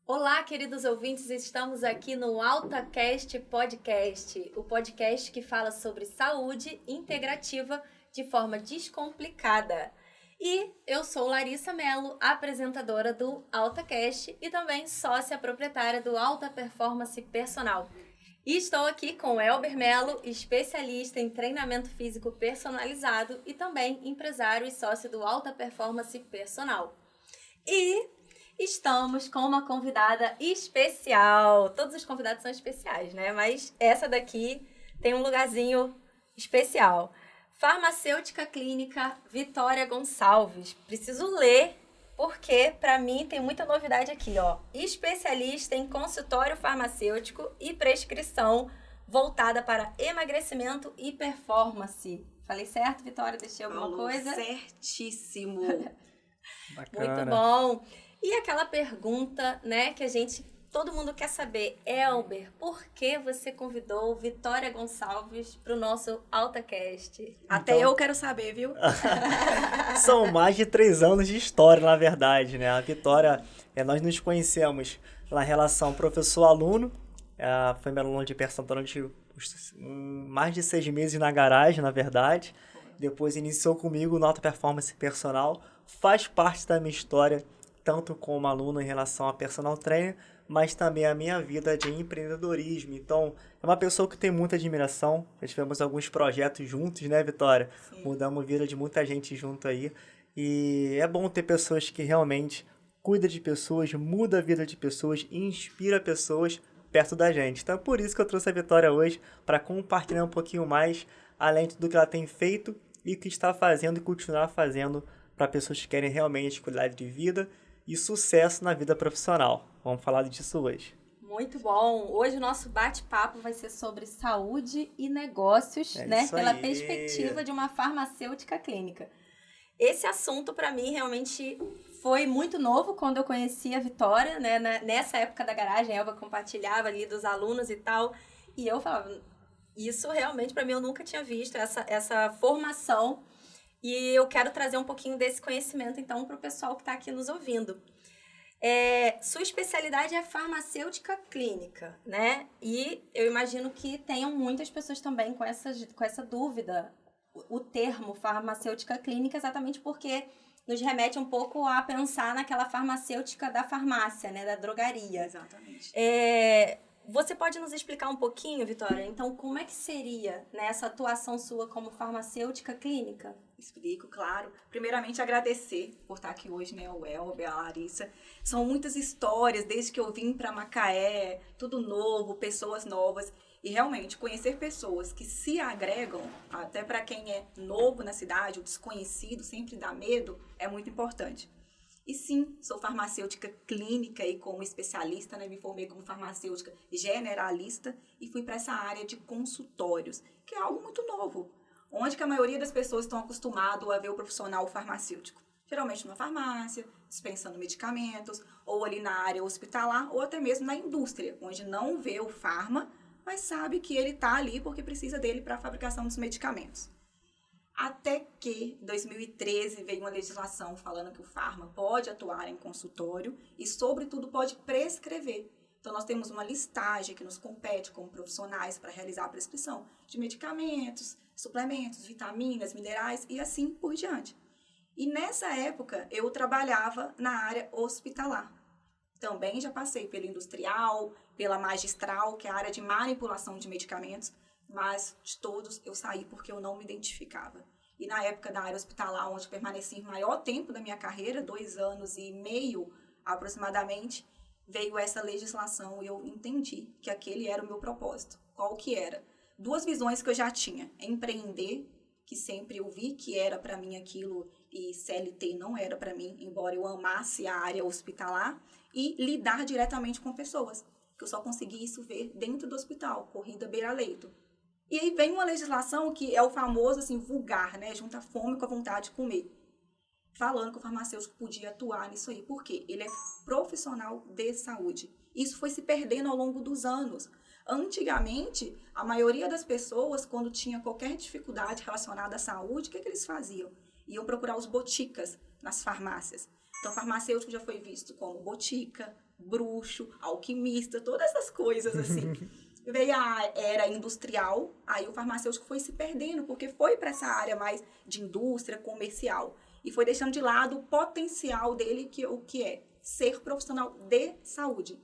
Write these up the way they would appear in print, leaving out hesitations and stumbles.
Olá, queridos ouvintes, estamos aqui no AltaCast Podcast, o podcast que fala sobre saúde integrativa de forma descomplicada. E eu sou Larissa Mello, apresentadora do AltaCast e também sócia proprietária do Alta Performance Personal. E estou aqui com Elber Mello, especialista em treinamento físico personalizado e também empresário e sócio do Alta Performance Personal. E estamos com uma convidada especial. Todos os convidados são especiais, né? Mas essa daqui tem um lugarzinho especial. Farmacêutica Clínica Vitória Gonçalves. Preciso ler, porque para mim tem muita novidade aqui, ó. Especialista em consultório farmacêutico e prescrição voltada para emagrecimento e performance. Falei certo, Vitória? Deixei alguma coisa? Certíssimo. Bacana. Muito bom. E aquela pergunta, né, que todo mundo quer saber, Elber, por que você convidou Vitória Gonçalves para o nosso AltaCast? Até eu quero saber, viu? São mais de 3 anos de história, na verdade, né? A Vitória, nós nos conhecemos na relação professor-aluno, foi meu aluno de personal durante mais de 6 meses na garagem, na verdade. Depois iniciou comigo no Alta Performance Personal, faz parte da minha história, tanto como aluno em relação a personal trainer, mas também a minha vida de empreendedorismo. Então, é uma pessoa que tem muita admiração. Já tivemos alguns projetos juntos, né, Vitória? Sim. Mudamos a vida de muita gente junto aí. E é bom ter pessoas que realmente cuidam de pessoas, mudam a vida de pessoas, inspira pessoas perto da gente. Então, é por isso que eu trouxe a Vitória hoje, para compartilhar um pouquinho mais, além de tudo que ela tem feito e o que está fazendo e continuar fazendo para pessoas que querem realmente qualidade de vida e sucesso na vida profissional. Vamos falar disso hoje. Muito bom. Hoje o nosso bate-papo vai ser sobre saúde e negócios, né? Pela perspectiva de uma farmacêutica clínica. Esse assunto, para mim, realmente foi muito novo quando eu conheci a Vitória, né? Nessa época da garagem, a Elba compartilhava ali dos alunos e tal. E eu falava, isso realmente, para mim, eu nunca tinha visto, essa formação. E eu quero trazer um pouquinho desse conhecimento, então, para o pessoal que está aqui nos ouvindo. Sua especialidade é farmacêutica clínica, né? E eu imagino que tenham muitas pessoas também com essa dúvida. O termo farmacêutica clínica, exatamente porque nos remete um pouco a pensar naquela farmacêutica da farmácia, né? Da drogaria. Exatamente. Você pode nos explicar um pouquinho, Vitória? Então, como é que seria, né, essa atuação sua como farmacêutica clínica? Explico, claro. Primeiramente, agradecer por estar aqui hoje, né, o Elber, a Larissa. São muitas histórias, desde que eu vim para Macaé, tudo novo, pessoas novas. E, realmente, conhecer pessoas que se agregam, até para quem é novo na cidade, o desconhecido, sempre dá medo, é muito importante. E sim, sou farmacêutica clínica e como especialista, né, me formei como farmacêutica generalista e fui para essa área de consultórios, que é algo muito novo, onde que a maioria das pessoas estão acostumadas a ver o profissional farmacêutico. Geralmente numa farmácia, dispensando medicamentos, ou ali na área hospitalar, ou até mesmo na indústria, onde não vê o farma, mas sabe que ele está ali porque precisa dele para a fabricação dos medicamentos. Até que, em 2013, veio uma legislação falando que o farma pode atuar em consultório e, sobretudo, pode prescrever. Então, nós temos uma listagem que nos compete como profissionais para realizar a prescrição de medicamentos, suplementos, vitaminas, minerais e assim por diante. E, nessa época, eu trabalhava na área hospitalar. Também já passei pela industrial, pela magistral, que é a área de manipulação de medicamentos, mas de todos eu saí porque eu não me identificava. E na época da área hospitalar, onde permaneci maior tempo da minha carreira, 2 anos e meio aproximadamente, veio essa legislação e eu entendi que aquele era o meu propósito. Qual que era? 2 visões que eu já tinha. Empreender, que sempre eu vi que era para mim aquilo, e CLT não era para mim, embora eu amasse a área hospitalar, e lidar diretamente com pessoas, que eu só consegui isso ver dentro do hospital, corrida beira-leito. E aí vem uma legislação que é o famoso, assim, vulgar, né? Junta a fome com a vontade de comer. Falando que o farmacêutico podia atuar nisso aí. Por quê? Ele é profissional de saúde. Isso foi se perdendo ao longo dos anos. Antigamente, a maioria das pessoas, quando tinha qualquer dificuldade relacionada à saúde, o que eles faziam? Iam procurar os boticas nas farmácias. Então, farmacêutico já foi visto como botica, bruxo, alquimista, todas essas coisas assim. Veio a era industrial, aí o farmacêutico foi se perdendo, porque foi para essa área mais de indústria, comercial. E foi deixando de lado o potencial dele, o que é ser profissional de saúde.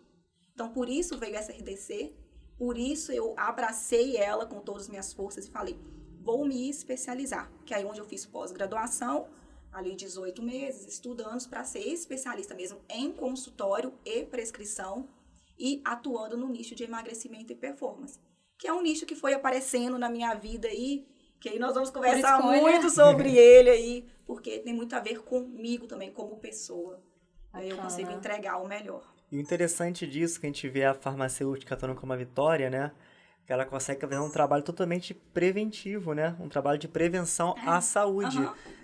Então, por isso veio essa RDC, por isso eu abracei ela com todas as minhas forças e falei, vou me especializar. Que é aí onde eu fiz pós-graduação, ali 18 meses, estudando para ser especialista mesmo em consultório e prescrição e atuando no nicho de emagrecimento e performance. Que é um nicho que foi aparecendo na minha vida aí, que aí nós vamos conversar muito sobre ele aí, porque tem muito a ver comigo também, como pessoa. Aí eu consigo entregar o melhor. E o interessante disso, que a gente vê a farmacêutica atuando como a Vitória, né? Que ela consegue fazer um trabalho totalmente preventivo, né? Um trabalho de prevenção à saúde.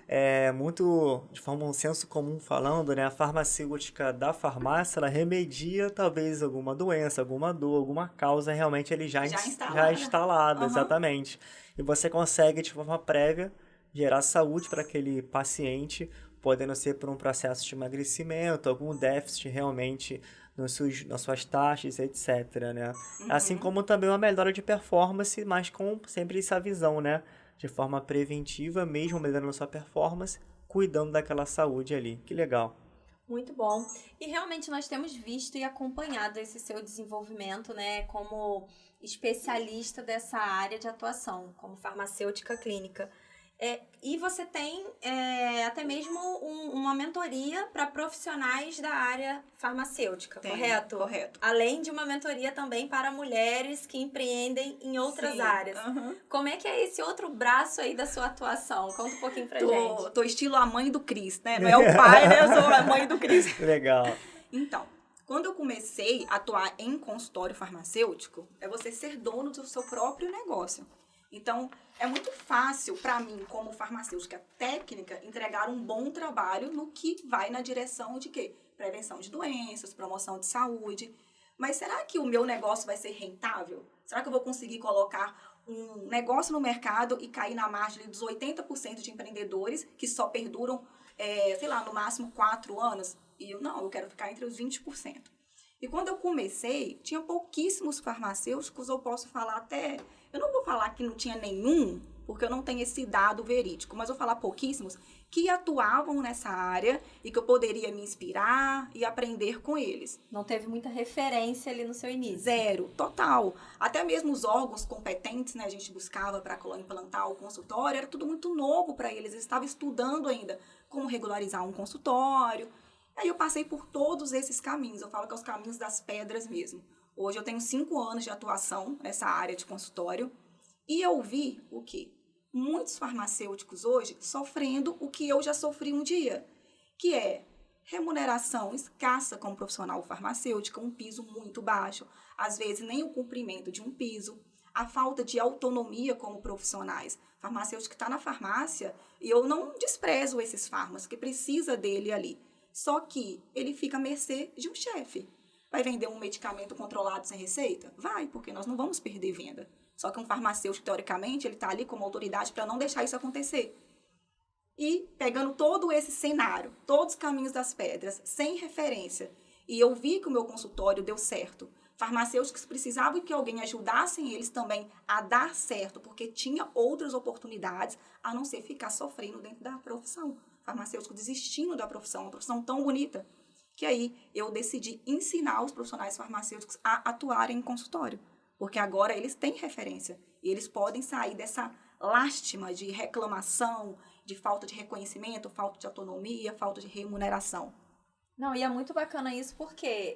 É muito, de forma um senso comum falando, né? A farmacêutica da farmácia, ela remedia talvez alguma doença, alguma dor, alguma causa realmente ele já instalada, exatamente. E você consegue, de forma prévia, gerar saúde para aquele paciente, podendo ser por um processo de emagrecimento, algum déficit realmente nas suas taxas, etc, né? Assim como também uma melhora de performance, mas com sempre essa visão, né? De forma preventiva, mesmo melhorando a sua performance, cuidando daquela saúde ali. Que legal. Muito bom. E realmente nós temos visto e acompanhado esse seu desenvolvimento, né? Como especialista dessa área de atuação, como farmacêutica clínica. E você tem até mesmo uma mentoria para profissionais da área farmacêutica, correto? Correto. Além de uma mentoria também para mulheres que empreendem em outras áreas. Como é que é esse outro braço aí da sua atuação? Conta um pouquinho pra gente. Tô estilo a mãe do Cris, né? Não é o pai, né? Eu sou a mãe do Cris. Legal. Então, quando eu comecei a atuar em consultório farmacêutico, é você ser dono do seu próprio negócio. Então, é muito fácil para mim, como farmacêutica técnica, entregar um bom trabalho no que vai na direção de quê? Prevenção de doenças, promoção de saúde. Mas será que o meu negócio vai ser rentável? Será que eu vou conseguir colocar um negócio no mercado e cair na margem dos 80% de empreendedores que só perduram, no máximo 4 anos? E eu quero ficar entre os 20%. E quando eu comecei, tinha pouquíssimos farmacêuticos, eu posso falar até... Eu não vou falar que não tinha nenhum, porque eu não tenho esse dado verídico, mas eu vou falar pouquíssimos que atuavam nessa área e que eu poderia me inspirar e aprender com eles. Não teve muita referência ali no seu início? Zero, total. Até mesmo os órgãos competentes, né, a gente buscava para implantar o consultório, era tudo muito novo para eles. Eles estavam estudando ainda como regularizar um consultório. Aí eu passei por todos esses caminhos, eu falo que é os caminhos das pedras mesmo. Hoje eu tenho 5 anos de atuação nessa área de consultório e eu vi o quê? Muitos farmacêuticos hoje sofrendo o que eu já sofri um dia, que é remuneração escassa como profissional farmacêutico, um piso muito baixo, às vezes nem o cumprimento de um piso, a falta de autonomia como profissionais. Farmacêutico que está na farmácia, e eu não desprezo esses farmas, que precisa dele ali. Só que ele fica à mercê de um chefe. Vai vender um medicamento controlado sem receita? Vai, porque nós não vamos perder venda. Só que um farmacêutico, teoricamente, ele está ali como autoridade para não deixar isso acontecer. E pegando todo esse cenário, todos os caminhos das pedras, sem referência, e eu vi que o meu consultório deu certo. Farmacêuticos precisavam que alguém ajudasse eles também a dar certo, porque tinha outras oportunidades, a não ser ficar sofrendo dentro da profissão. Farmacêutico desistindo da profissão, uma profissão tão bonita, que aí eu decidi ensinar os profissionais farmacêuticos a atuarem em consultório, porque agora eles têm referência e eles podem sair dessa lástima de reclamação, de falta de reconhecimento, falta de autonomia, falta de remuneração. Não, e é muito bacana isso porque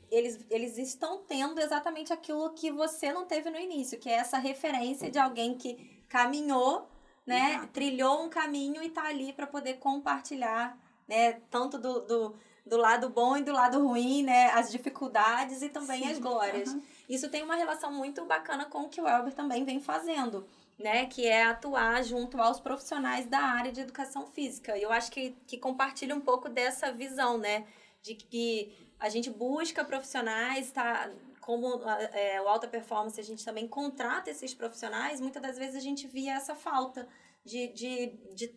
eles estão tendo exatamente aquilo que você não teve no início, que é essa referência de alguém que caminhou, né, Exato. Trilhou um caminho e tá ali para poder compartilhar, né, tanto do lado bom e do lado ruim, né, as dificuldades e também Sim. as glórias. Isso tem uma relação muito bacana com o que o Elber também vem fazendo, né, que é atuar junto aos profissionais da área de educação física. E eu acho que compartilha um pouco dessa visão, né, de que a gente busca profissionais, tá? Como o Alta Performance, a gente também contrata esses profissionais, muitas das vezes a gente via essa falta de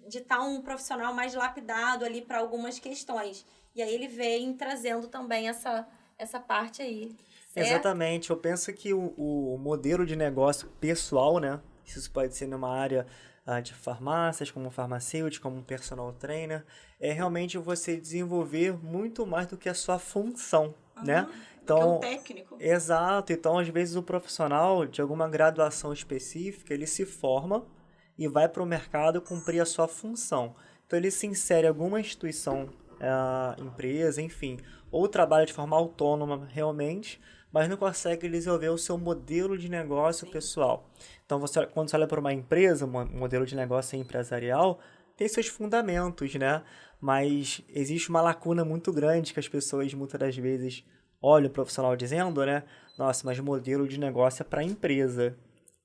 estar um profissional mais lapidado ali para algumas questões. E aí ele vem trazendo também essa parte aí. Certo? Exatamente. Eu penso que o modelo de negócio pessoal, né? Isso pode ser numa área de farmácias, como farmacêutico, como personal trainer, é realmente você desenvolver muito mais do que a sua função, né? Então, o técnico. Exato. Então, às vezes, o profissional de alguma graduação específica, ele se forma e vai para o mercado cumprir a sua função. Então, ele se insere em alguma instituição, empresa, enfim, ou trabalha de forma autônoma realmente, mas não consegue desenvolver o seu modelo de negócio pessoal. Então, quando você olha para uma empresa, um modelo de negócio empresarial, tem seus fundamentos, né? Mas existe uma lacuna muito grande que as pessoas, muitas das vezes, olham o profissional dizendo, né? Nossa, mas modelo de negócio é para a empresa.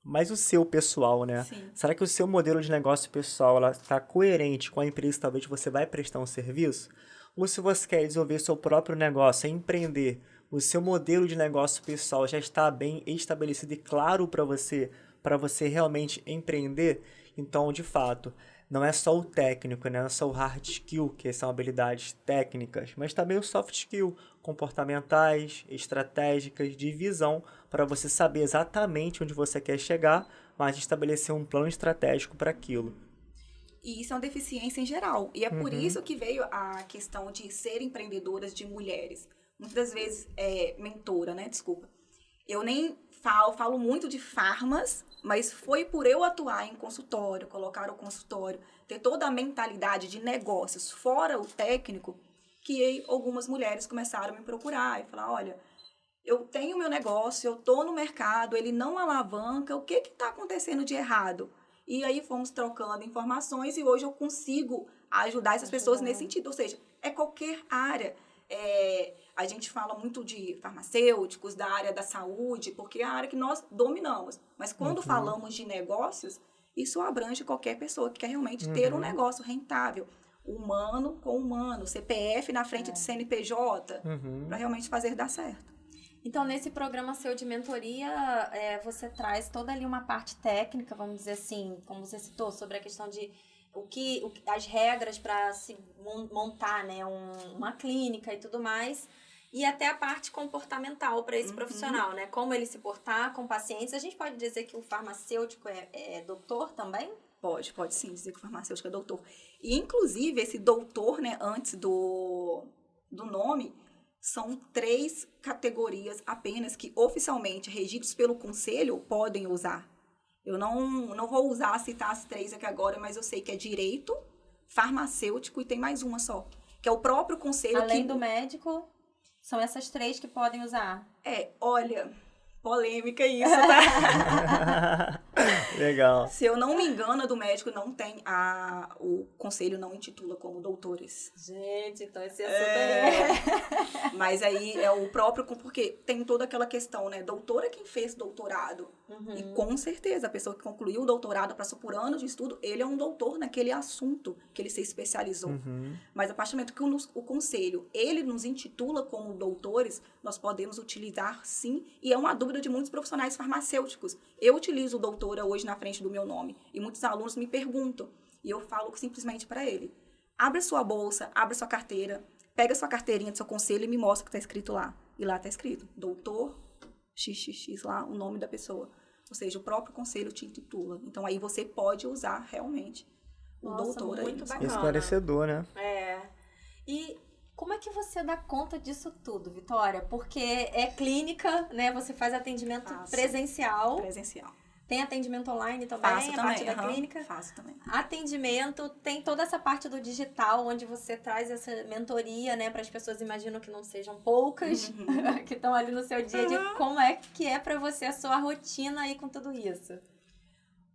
Mas o seu pessoal, né? Sim. Será que o seu modelo de negócio pessoal está coerente com a empresa que talvez você vai prestar um serviço? Ou se você quer desenvolver seu próprio negócio, empreender, o seu modelo de negócio pessoal já está bem estabelecido e claro para você realmente empreender? Então, de fato, não é só o técnico, né? Não é só o hard skill, que são habilidades técnicas, mas também o soft skill, comportamentais, estratégicas, de visão, para você saber exatamente onde você quer chegar, mas estabelecer um plano estratégico para aquilo. E isso é uma deficiência em geral. E é por isso que veio a questão de ser empreendedoras de mulheres. Muitas das vezes, mentora, né? Desculpa. Eu nem falo muito de farmas, mas foi por eu atuar em consultório, colocar o consultório, ter toda a mentalidade de negócios fora o técnico, que algumas mulheres começaram a me procurar e falar, olha, eu tenho meu negócio, eu estou no mercado, ele não alavanca, o que está acontecendo de errado? E aí fomos trocando informações e hoje eu consigo ajudar essas pessoas nesse sentido. Ou seja, é qualquer área. A gente fala muito de farmacêuticos, da área da saúde, porque é a área que nós dominamos. Mas quando falamos de negócios, isso abrange qualquer pessoa que quer realmente ter um negócio rentável. Humano com humano, CPF na frente de CNPJ, para realmente fazer dar certo. Então, nesse programa seu de mentoria, você traz toda ali uma parte técnica, vamos dizer assim, como você citou, sobre a questão de as regras para se montar, né, uma clínica e tudo mais, e até a parte comportamental para esse profissional, né? Como ele se portar com pacientes. A gente pode dizer que o farmacêutico é doutor também? Pode sim dizer que o farmacêutico é doutor. E, inclusive, esse doutor, né, antes do nome, são 3 categorias apenas que oficialmente regidos pelo conselho podem usar. Eu não vou citar as 3 aqui agora, mas eu sei que é direito, farmacêutico e tem mais uma só, que é o próprio conselho. Além do médico, são essas 3 que podem usar. Olha, polêmica isso, tá? Legal. Se eu não me engano, a do médico não tem, o conselho não intitula como doutores. Gente, então esse assunto aí. Mas aí é o próprio, porque tem toda aquela questão, né? Doutor é quem fez doutorado. E com certeza, a pessoa que concluiu o doutorado, passou por anos de estudo, ele é um doutor naquele assunto que ele se especializou. Mas a partir do momento que o conselho, ele nos intitula como doutores, nós podemos utilizar sim, e é uma dúvida de muitos profissionais farmacêuticos. Eu utilizo o doutora hoje na frente do meu nome, e muitos alunos me perguntam, e eu falo simplesmente para ele, abre sua bolsa, abre sua carteira, pega sua carteirinha do seu conselho e me mostra o que está escrito lá. E lá está escrito, doutor XXX lá, o nome da pessoa. Ou seja, o próprio conselho te intitula. Então, aí você pode usar realmente o doutor. Muito bacana. Esclarecedor, né? E como é que você dá conta disso tudo, Vitória? Porque é clínica, né? Você faz atendimento presencial. Tem atendimento online também, Faço a parte da clínica? Faço também. Atendimento, tem toda essa parte do digital, onde você traz essa mentoria, né, para as pessoas, imagino que não sejam poucas, que estão ali no seu dia a dia. Como é que é para você a sua rotina aí com tudo isso?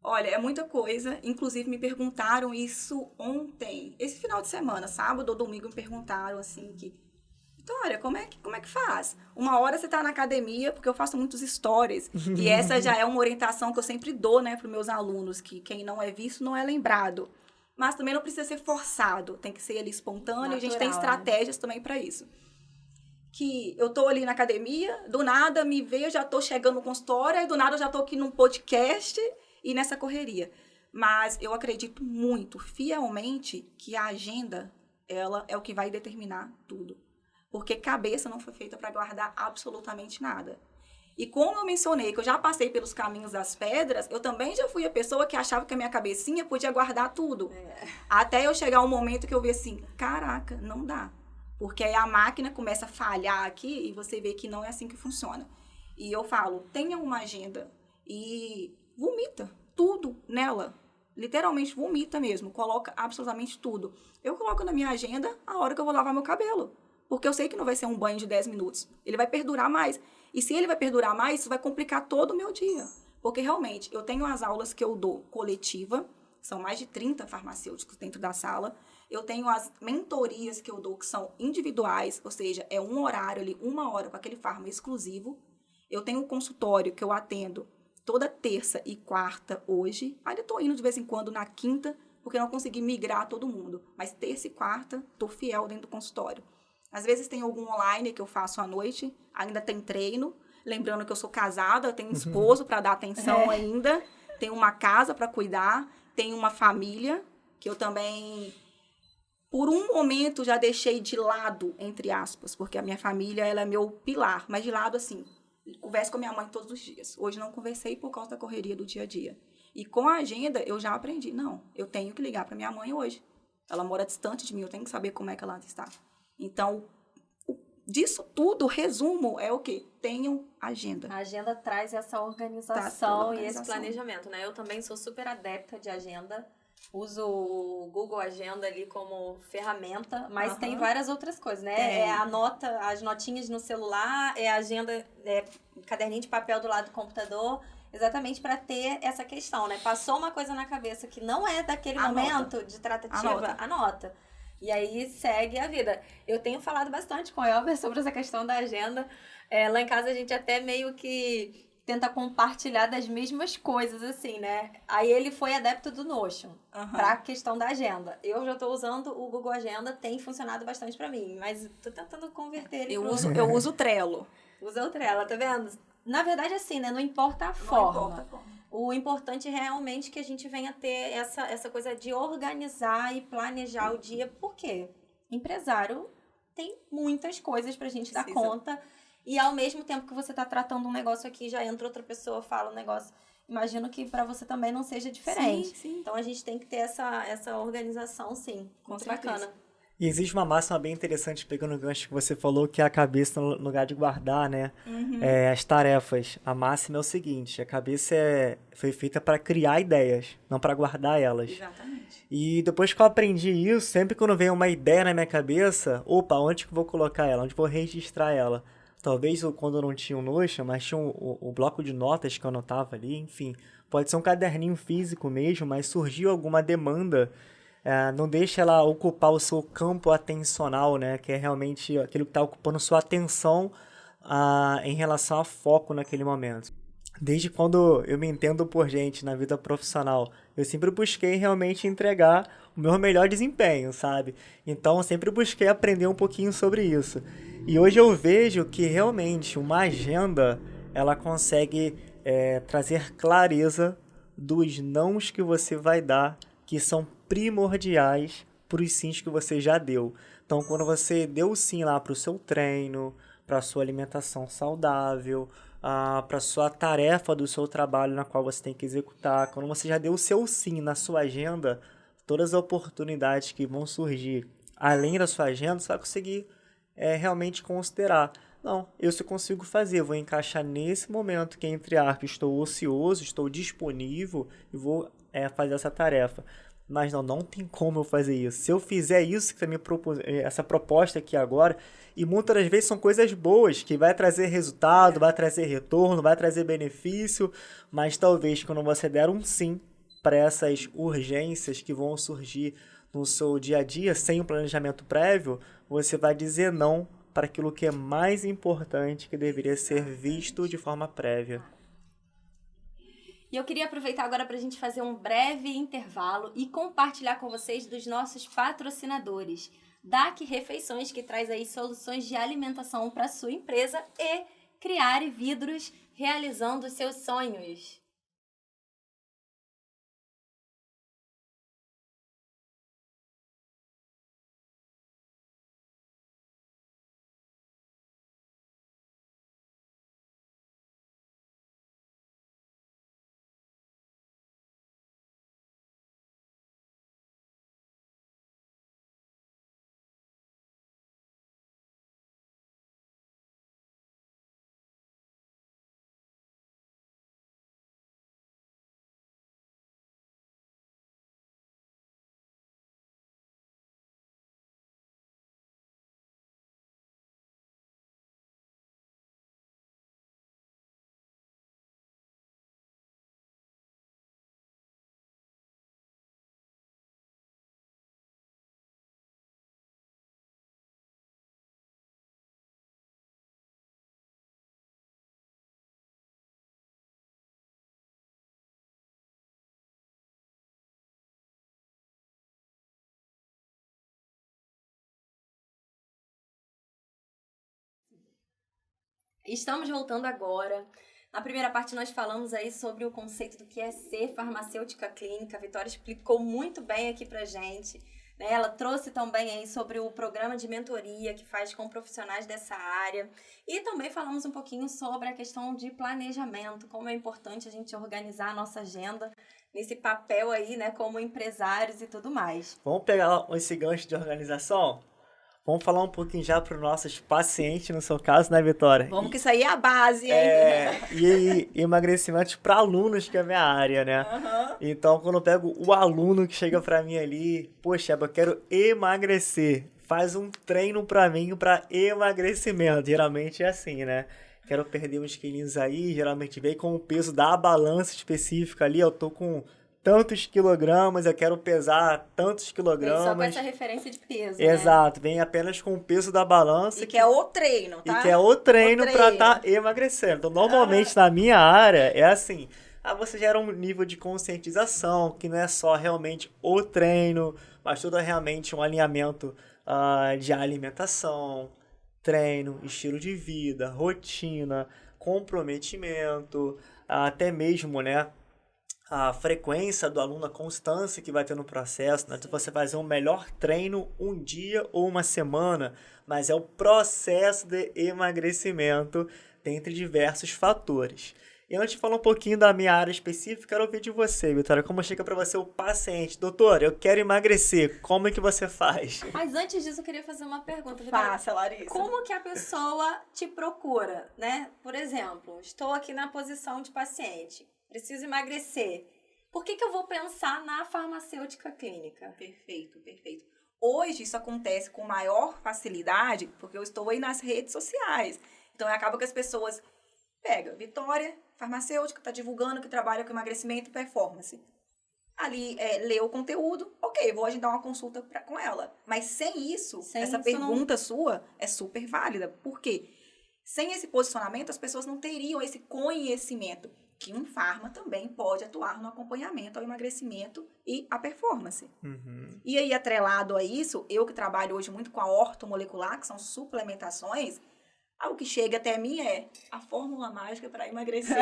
Olha, é muita coisa. Inclusive, me perguntaram isso ontem. Esse final de semana, sábado ou domingo, me perguntaram assim que... Vitória, como é que faz? Uma hora você tá na academia, porque eu faço muitos stories. E essa já é uma orientação que eu sempre dou, né, para os meus alunos, que quem não é visto não é lembrado. Mas também não precisa ser forçado, tem que ser ali espontâneo. Natural, e a gente tem estratégias também para isso. Que eu tô ali na academia, do nada me vejo, já tô chegando no consultório, e do nada eu já tô aqui num podcast e nessa correria. Mas eu acredito muito, fielmente, que a agenda, ela é o que vai determinar tudo. Porque cabeça não foi feita para guardar absolutamente nada. E como eu mencionei que eu já passei pelos caminhos das pedras, eu também já fui a pessoa que achava que a minha cabecinha podia guardar tudo. Até eu chegar um momento que eu vi assim, caraca, não dá. Porque aí a máquina começa a falhar aqui e você vê que não é assim que funciona. E eu falo, tenha uma agenda e vomita tudo nela. Literalmente vomita mesmo, coloca absolutamente tudo. Eu coloco na minha agenda a hora que eu vou lavar meu cabelo. Porque eu sei que não vai ser um banho de 10 minutos. Ele vai perdurar mais. E se ele vai perdurar mais, isso vai complicar todo o meu dia. Porque realmente, eu tenho as aulas que eu dou coletiva, são mais de 30 farmacêuticos dentro da sala. Eu tenho as mentorias que eu dou, que são individuais, ou seja, é um horário ali, 1 hora com aquele farma exclusivo. Eu tenho um consultório que eu atendo toda terça e quarta hoje. Ainda estou indo de vez em quando na quinta, porque eu não consegui migrar todo mundo. Mas terça e quarta, estou fiel dentro do consultório. Às vezes tem algum online que eu faço à noite, ainda tem treino. Lembrando que eu sou casada, eu tenho um esposo para dar atenção ainda, tenho uma casa para cuidar, tenho uma família, que eu também, por um momento, já deixei de lado, entre aspas, porque a minha família ela é meu pilar, mas de lado assim, converso com a minha mãe todos os dias. Hoje não conversei por causa da correria do dia a dia. E com a agenda eu já aprendi, não, eu tenho que ligar para minha mãe hoje. Ela mora distante de mim, eu tenho que saber como é que ela está. Então, disso tudo, o resumo é o quê? Tenham agenda. A agenda traz essa organização e esse planejamento, né? Eu também sou super adepta de agenda. Uso o Google Agenda ali como ferramenta, mas tem várias outras coisas, né? Anota as notinhas no celular, agenda, caderninho de papel do lado do computador, exatamente para ter essa questão, né? Passou uma coisa na cabeça que não é daquele momento de tratativa, anota. E aí segue a vida. Eu tenho falado bastante com o Elber sobre essa questão da agenda. Lá em casa a gente até meio que tenta compartilhar das mesmas coisas, assim, né? Aí ele foi adepto do Notion pra questão da agenda. Eu já tô usando o Google Agenda, tem funcionado bastante pra mim, mas tô tentando converter ele Eu uso o Trello. Usa o Trello, tá vendo? Na verdade, assim, né? Não importa a forma. O importante é realmente que a gente venha ter essa coisa de organizar e planejar o dia. Por quê? Empresário tem muitas coisas pra gente dar conta. E ao mesmo tempo que você tá tratando um negócio aqui, já entra outra pessoa, fala um negócio. Imagino que pra você também não seja diferente. Sim. Então a gente tem que ter essa organização, sim. Muito bacana. E existe uma máxima bem interessante, pegando o gancho que você falou, que é a cabeça no lugar de guardar, né? As tarefas. A máxima é o seguinte, a cabeça foi feita para criar ideias, não para guardar elas. Exatamente. E depois que eu aprendi isso, sempre quando vem uma ideia na minha cabeça, opa, onde que eu vou colocar ela? Onde eu vou registrar ela? Talvez quando eu não tinha um Notion, mas tinha o bloco de notas que eu anotava ali, enfim. Pode ser um caderninho físico mesmo, mas surgiu alguma demanda. Não deixa ela ocupar o seu campo atencional, né? Que é realmente aquilo que está ocupando sua atenção em relação a foco naquele momento. Desde quando eu me entendo por gente na vida profissional, eu sempre busquei realmente entregar o meu melhor desempenho, sabe? Então, eu sempre busquei aprender um pouquinho sobre isso. E hoje eu vejo que realmente uma agenda, ela consegue trazer clareza dos nãos que você vai dar, que são primordiais para os sims que você já deu. Então, quando você deu o sim lá para o seu treino, para a sua alimentação saudável, para a sua tarefa do seu trabalho na qual você tem que executar, quando você já deu o seu sim na sua agenda, todas as oportunidades que vão surgir além da sua agenda, você vai conseguir realmente considerar. Não, eu se consigo fazer, vou encaixar nesse momento que, entre aspas, estou ocioso, estou disponível e vou fazer essa tarefa. Mas não tem como eu fazer isso. Se eu fizer isso que você me propôs, essa proposta aqui agora, e muitas das vezes são coisas boas, que vai trazer resultado, vai trazer retorno, vai trazer benefício, mas talvez quando você der um sim para essas urgências que vão surgir no seu dia a dia, sem um planejamento prévio, você vai dizer não para aquilo que é mais importante, que deveria ser visto de forma prévia. E eu queria aproveitar agora para a gente fazer um breve intervalo e compartilhar com vocês dos nossos patrocinadores. DAC Refeições, que traz aí soluções de alimentação para sua empresa, e Criare Vidros, realizando seus sonhos. Estamos voltando agora. Na primeira parte nós falamos aí sobre o conceito do que é ser farmacêutica clínica. A Vitória explicou muito bem aqui pra gente, né? Ela trouxe também aí sobre o programa de mentoria que faz com profissionais dessa área. E também falamos um pouquinho sobre a questão de planejamento, como é importante a gente organizar a nossa agenda nesse papel aí, né, como empresários e tudo mais. Vamos pegar esse gancho de organização? Vamos falar um pouquinho já para os nossos pacientes, no seu caso, né, Vitória? Vamos que isso aí é a base, hein? E emagrecimento para alunos, que é a minha área, né? Uhum. Então, quando eu pego o aluno que chega para mim ali, poxa, eu quero emagrecer, faz um treino para mim para emagrecimento. Geralmente é assim, né? Quero perder uns quilinhos aí, geralmente vem com o peso da balança específica ali, eu tô com tantos quilogramas, eu quero pesar tantos quilogramas. Só com essa referência de peso, Exato, vem apenas com o peso da balança. E que é o treino, tá? E que é o treino para estar emagrecendo. Então, normalmente, na minha área, é assim, você gera um nível de conscientização, que não é só realmente o treino, mas tudo é realmente um alinhamento de alimentação, treino, estilo de vida, rotina, comprometimento, até mesmo, né, a frequência do aluno, a constância que vai ter no processo, né? Você fazer um melhor treino um dia ou uma semana, mas é o processo de emagrecimento dentre diversos fatores. E antes de falar um pouquinho da minha área específica, quero ouvir de você, Vitória, como chega para você o paciente. Doutor, eu quero emagrecer, como é que você faz? Mas antes disso, eu queria fazer uma pergunta, Vitória. Faça, Larissa. Como que a pessoa te procura, né? Por exemplo, estou aqui na posição de paciente, preciso emagrecer. Por que eu vou pensar na farmacêutica clínica? Perfeito, perfeito. Hoje isso acontece com maior facilidade porque eu estou aí nas redes sociais. Então acaba que as pessoas pegam Vitória, farmacêutica, está divulgando que trabalha com emagrecimento e performance. Ali lê o conteúdo, ok, vou agendar uma consulta com ela. Mas sem isso, essa pergunta sua é super válida. Por quê? Sem esse posicionamento, as pessoas não teriam esse conhecimento que um farma também pode atuar no acompanhamento ao emagrecimento e à performance. Uhum. E aí, atrelado a isso, eu que trabalho hoje muito com a ortomolecular, que são suplementações, algo que chega até mim é a fórmula mágica para emagrecer.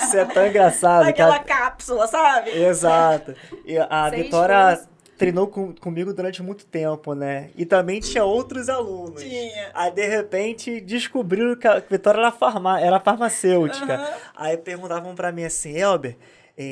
Isso é tão engraçado. Aquela cápsula, sabe? Exato. E a Sem Vitória esforço. treinou comigo durante muito tempo, né? E também tinha outros alunos. Tinha. Aí, de repente, descobriram que a Vitória era farmacêutica. Uhum. Aí perguntavam pra mim assim, Elber,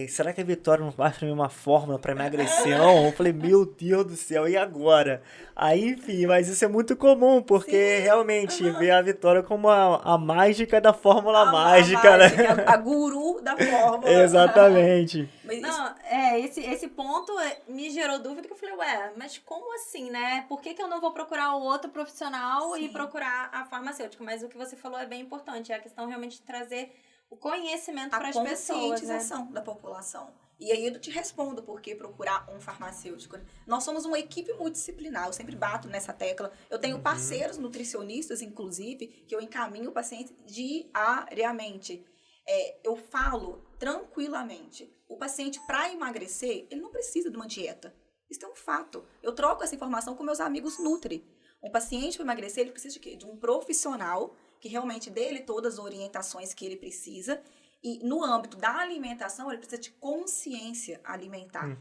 será que a Vitória não faz pra mim uma fórmula pra emagrecer? Não? Eu falei, meu Deus do céu, e agora? Aí, enfim, mas isso é muito comum, porque realmente vê a Vitória como a mágica da fórmula mágica, né? A guru da fórmula. Exatamente. Mas Não, esse ponto me gerou dúvida, que eu falei, mas como assim, né? Por que eu não vou procurar o outro profissional e procurar a farmacêutica? Mas o que você falou é bem importante, é a questão realmente de trazer o conhecimento para as pessoas, né? A conscientização da população. E aí eu te respondo por que procurar um farmacêutico. Nós somos uma equipe multidisciplinar, eu sempre bato nessa tecla. Eu tenho parceiros nutricionistas, inclusive, que eu encaminho o paciente diariamente. Eu falo tranquilamente. O paciente, para emagrecer, ele não precisa de uma dieta. Isso é um fato. Eu troco essa informação com meus amigos Nutri. Um paciente, para emagrecer, ele precisa de quê? De um profissional que realmente dê-lhe todas as orientações que ele precisa. E no âmbito da alimentação, ele precisa de consciência alimentar.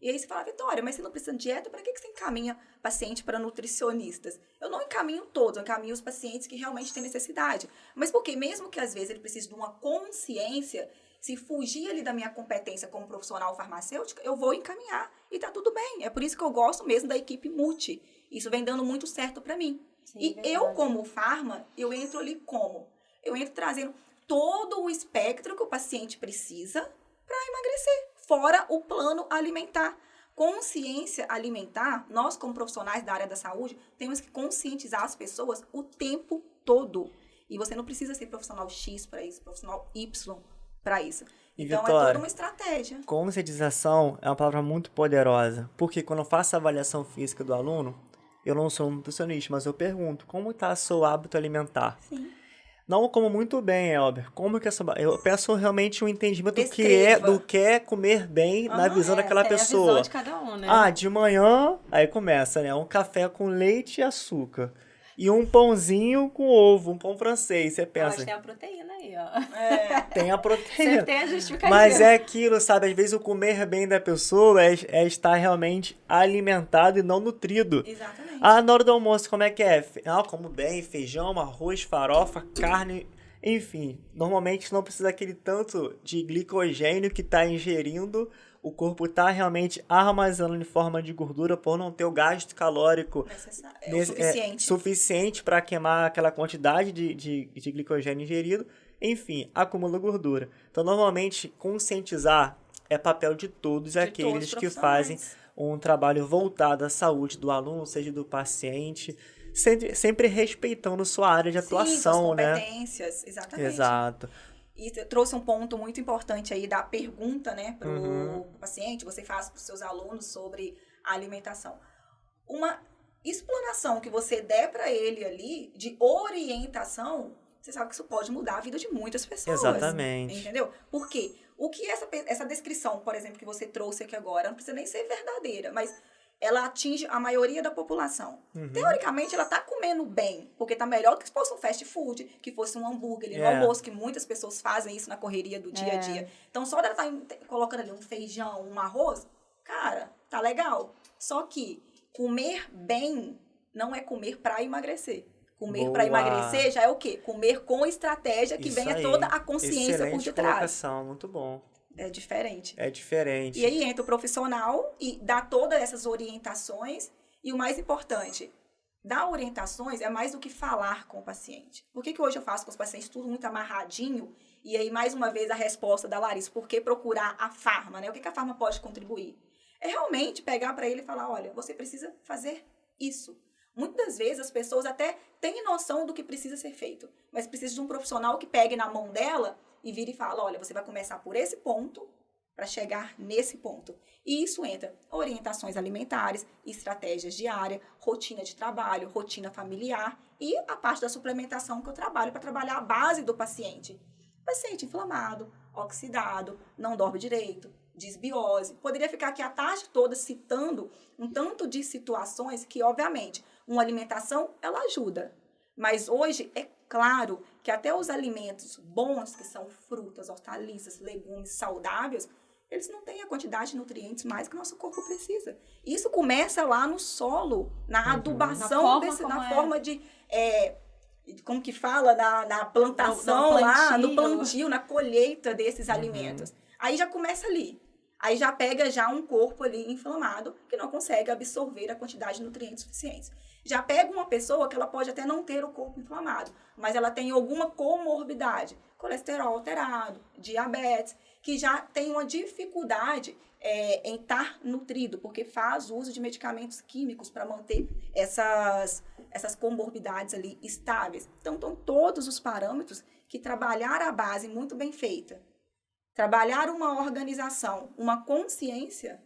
E aí você fala, Vitória, mas você não precisa de dieta? Para que você encaminha paciente para nutricionistas? Eu não encaminho todos, eu encaminho os pacientes que realmente têm necessidade. Mas porque mesmo que às vezes ele precise de uma consciência, se fugir ali da minha competência como profissional farmacêutica, eu vou encaminhar e tá tudo bem. É por isso que eu gosto mesmo da equipe multi. Isso vem dando muito certo para mim. Sim, e verdade. eu, como farma, eu entro ali como? Eu entro trazendo todo o espectro que o paciente precisa para emagrecer, fora o plano alimentar. Consciência alimentar, nós como profissionais da área da saúde, temos que conscientizar as pessoas o tempo todo. E você não precisa ser profissional X para isso, profissional Y para isso. E Então, Vitória, é toda uma estratégia. conscientização é uma palavra muito poderosa, porque quando eu faço a avaliação física do aluno, eu não sou um nutricionista, mas eu pergunto, como está seu hábito alimentar? Sim. Não como muito bem, Elber. Como que eu peço realmente um entendimento Descreva. do que é comer bem na visão daquela tem pessoa. a visão de cada um, né? De manhã, aí começa, né? Um café com leite e açúcar. e um pãozinho com ovo, um pão francês, você Mas pensa. tem a proteína aí, ó. Tem a Sempre proteína. tem a justificativa. Mas é aquilo, sabe? Às vezes o comer bem da pessoa é estar realmente alimentado e não nutrido. Exatamente. Ah, na hora do almoço, como é que é? Ah, como bem, feijão, arroz, farofa, carne, enfim. Normalmente não precisa daquele tanto de glicogênio que está ingerindo. O corpo está realmente armazenando em forma de gordura por não ter o gasto calórico O suficiente. suficiente para queimar aquela quantidade de glicogênio ingerido. Enfim, acumula gordura. Então, normalmente, conscientizar é papel de todos aqueles que fazem um trabalho voltado à saúde do aluno, seja do paciente, sempre respeitando sua área de atuação, suas competências, exatamente. Exato. E trouxe um ponto muito importante aí da pergunta, né, para o paciente, você faz para os seus alunos sobre a alimentação. Uma explanação que você der para ele ali, de orientação, você sabe que isso pode mudar a vida de muitas pessoas. Exatamente. Entendeu? Por quê? O que essa descrição, por exemplo, que você trouxe aqui agora, não precisa nem ser verdadeira, mas ela atinge a maioria da população. Teoricamente, ela tá comendo bem, porque tá melhor do que se fosse um fast food, que fosse um hambúrguer ali no almoço, que muitas pessoas fazem isso na correria do dia a dia. Então, só dela tá colocando ali um feijão, um arroz, cara, tá legal. Só que comer bem não é comer para emagrecer. Comer para emagrecer já é o quê? Comer com estratégia que venha toda a consciência excelente por detrás. Colocação, muito bom. É diferente. É diferente. E aí entra o profissional e dá todas essas orientações. E o mais importante, dar orientações é mais do que falar com o paciente. Por que hoje eu faço com os pacientes tudo muito amarradinho? E aí, mais uma vez, a resposta da Larissa. Por que procurar a farma, né? O que a farma pode contribuir? É realmente pegar para ele e falar, olha, você precisa fazer isso. Muitas vezes as pessoas até têm noção do que precisa ser feito, mas precisa de um profissional que pegue na mão dela e vire e fala, olha, você vai começar por esse ponto para chegar nesse ponto. E isso entra orientações alimentares, estratégias diárias, rotina de trabalho, rotina familiar e a parte da suplementação que eu trabalho para trabalhar a base do paciente. Paciente inflamado, oxidado, não dorme direito, disbiose. Poderia ficar aqui a tarde toda citando um tanto de situações que, obviamente, uma alimentação, ela ajuda. Mas hoje, é claro que até os alimentos bons, que são frutas, hortaliças, legumes saudáveis, eles não têm a quantidade de nutrientes mais que o nosso corpo precisa. Isso começa lá no solo, na adubação, na forma de... como que fala? Na plantação lá, no plantio, na colheita desses alimentos. Aí já começa ali. Aí já pega já um corpo ali inflamado que não consegue absorver a quantidade de nutrientes suficientes. Já pega uma pessoa que ela pode até não ter o corpo inflamado, mas ela tem alguma comorbidade, colesterol alterado, diabetes, que já tem uma dificuldade em estar nutrido, porque faz uso de medicamentos químicos para manter essas comorbidades ali estáveis. Então, estão todos os parâmetros que trabalhar a base muito bem feita, trabalhar uma organização, uma consciência,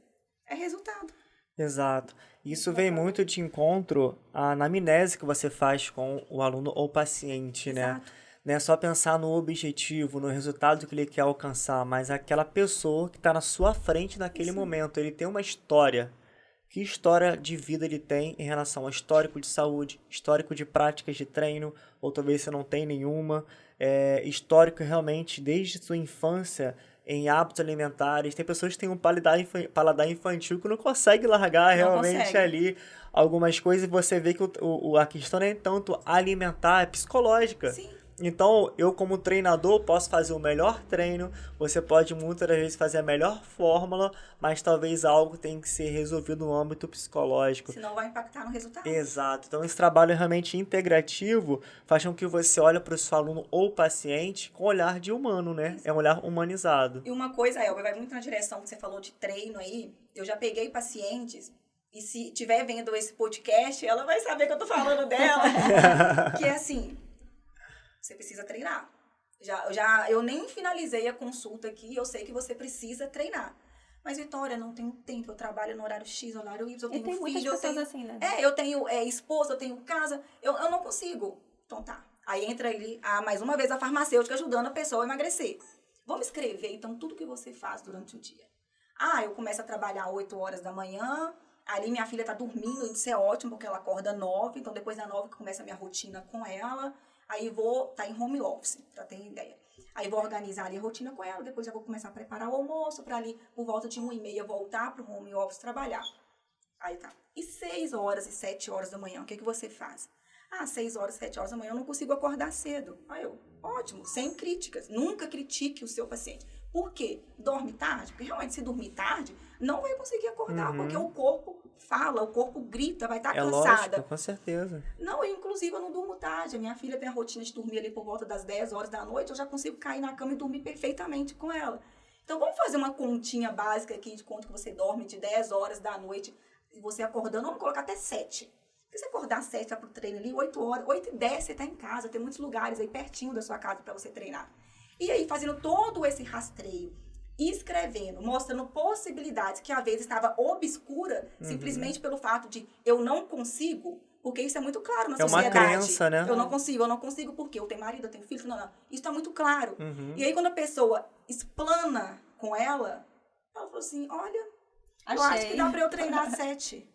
é resultado. Exato. Isso vem muito de encontro à anamnese que você faz com o aluno ou paciente, né? Não é só pensar no objetivo, no resultado que ele quer alcançar, mas aquela pessoa que está na sua frente naquele momento. Ele tem uma história. Que história de vida ele tem em relação ao histórico de saúde, histórico de práticas de treino, ou talvez você não tem nenhuma, histórico realmente desde sua infância em hábitos alimentares. Tem pessoas que têm um paladar infantil que não consegue largar realmente ali algumas coisas, e você vê que a questão não é tanto alimentar, é psicológica. Sim. Então, eu como treinador posso fazer o melhor treino, você pode muitas vezes fazer a melhor fórmula, mas talvez algo tenha que ser resolvido no âmbito psicológico. Senão vai impactar no resultado. Exato. Então, esse trabalho realmente integrativo faz com que você olhe para o seu aluno ou paciente com olhar de humano, né? É um olhar humanizado. E uma coisa, Elber, vai muito na direção que você falou de treino aí. Eu já peguei pacientes, e se estiver vendo esse podcast, ela vai saber que eu tô falando dela. Que é assim... Você precisa treinar. Eu nem finalizei a consulta aqui, eu sei que você precisa treinar. Mas, Vitória, não tenho tempo, eu trabalho no horário X, no horário Y, eu tenho filho. Muitas pessoas assim, né? Eu tenho esposa, eu tenho casa, eu não consigo. Então tá. Aí entra ali, mais uma vez, a farmacêutica ajudando a pessoa a emagrecer. Vamos escrever, então, tudo que você faz durante o dia. Eu começo a trabalhar 8 horas da manhã, Ali minha filha tá dormindo, isso é ótimo, porque ela acorda 9, então depois da 9 começa a minha rotina com ela. Aí tá em home office, pra ter ideia. Aí vou organizar ali a rotina com ela, depois já vou começar a preparar o almoço, pra ali, por volta de 1h30, voltar pro home office trabalhar. Aí tá. E 6 horas e 7 horas da manhã, o que você faz? 6 horas, 7 horas da manhã eu não consigo acordar cedo. Aí ótimo, sem críticas. Nunca critique o seu paciente. Por quê? Dorme tarde? Porque realmente se dormir tarde, não vai conseguir acordar, porque o corpo fala, o corpo grita, vai estar cansada. Lógico, com certeza. Não, inclusive eu não durmo tarde. A minha filha tem a rotina de dormir ali por volta das 10 horas da noite, eu já consigo cair na cama e dormir perfeitamente com ela. Então vamos fazer uma continha básica aqui de quanto que você dorme de 10 horas da noite e você acordando, vamos colocar até 7. Se você acordar 7, vai pro treino ali, 8 horas, 8h10 você tá em casa, tem muitos lugares aí pertinho da sua casa para você treinar. E aí, fazendo todo esse rastreio, escrevendo, mostrando possibilidades que às vezes estava obscura, simplesmente pelo fato de eu não consigo, porque isso é muito claro na sociedade. É uma crença, né? Eu não consigo porque eu tenho marido, eu tenho filho, não. Isso tá muito claro. E aí, quando a pessoa explana com ela falou assim, olha, eu acho que dá pra eu treinar às 7.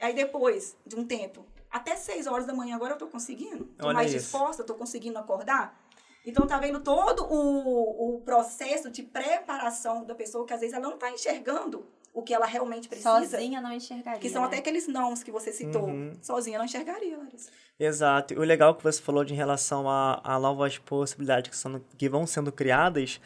Aí depois de um tempo, até 6 horas da manhã agora eu tô conseguindo. Tô mais disposta, tô conseguindo acordar. Então, tá vendo todo o processo de preparação da pessoa, que às vezes ela não tá enxergando o que ela realmente precisa. Sozinha não enxergaria. Que são até aqueles nãos que você citou. Sozinha não enxergaria, Larissa. Exato. E o legal que você falou de relação a novas possibilidades que vão sendo criadas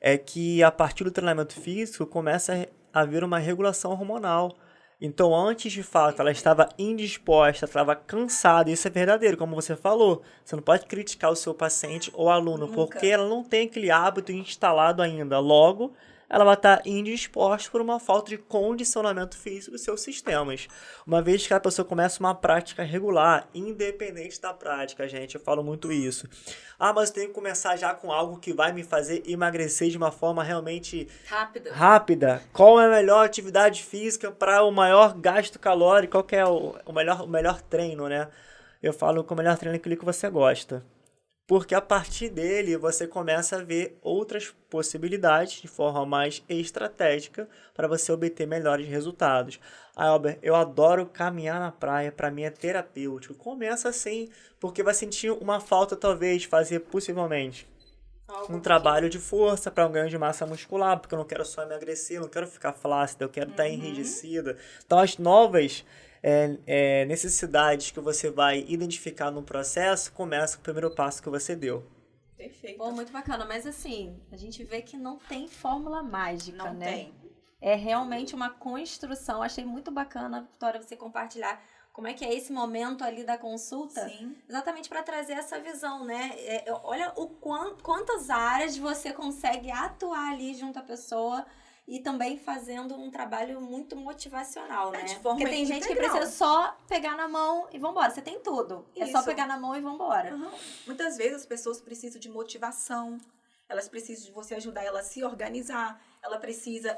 é que a partir do treinamento físico começa a haver uma regulação hormonal. Então, antes, de fato, ela estava indisposta, estava cansada. Isso é verdadeiro, como você falou. Você não pode criticar o seu paciente ou aluno, porque ela não tem aquele hábito instalado ainda. Logo, ela vai estar indisposta por uma falta de condicionamento físico dos seus sistemas. Uma vez que a pessoa começa uma prática regular, independente da prática, gente, eu falo muito isso. Mas eu tenho que começar já com algo que vai me fazer emagrecer de uma forma realmente rápida. Qual é a melhor atividade física para o maior gasto calórico? Qual que é o melhor treino, né? Eu falo que o melhor treino é aquele que você gosta. Porque a partir dele você começa a ver outras possibilidades de forma mais estratégica para você obter melhores resultados. Elber, eu adoro caminhar na praia, para mim é terapêutico. Começa assim, porque vai sentir uma falta talvez, fazer possivelmente um trabalho de força para um ganho de massa muscular, porque eu não quero só emagrecer, eu não quero ficar flácida, eu quero estar enrijecida. Então as novas necessidades que você vai identificar no processo, começa com o primeiro passo que você deu. Perfeito. Pô, muito bacana, mas assim, a gente vê que não tem fórmula mágica, não né? Tem. É realmente uma construção. Achei muito bacana, Vitória, você compartilhar como é que é esse momento ali da consulta. Sim. Exatamente para trazer essa visão, né? Olha quantas áreas você consegue atuar ali junto à pessoa e também fazendo um trabalho muito motivacional, né? De forma Porque tem gente que integral. precisa só pegar na mão e vambora. Você tem tudo. É só Isso. pegar na mão e vambora. Muitas vezes as pessoas precisam de motivação, elas precisam de você ajudar ela a se organizar, ela precisa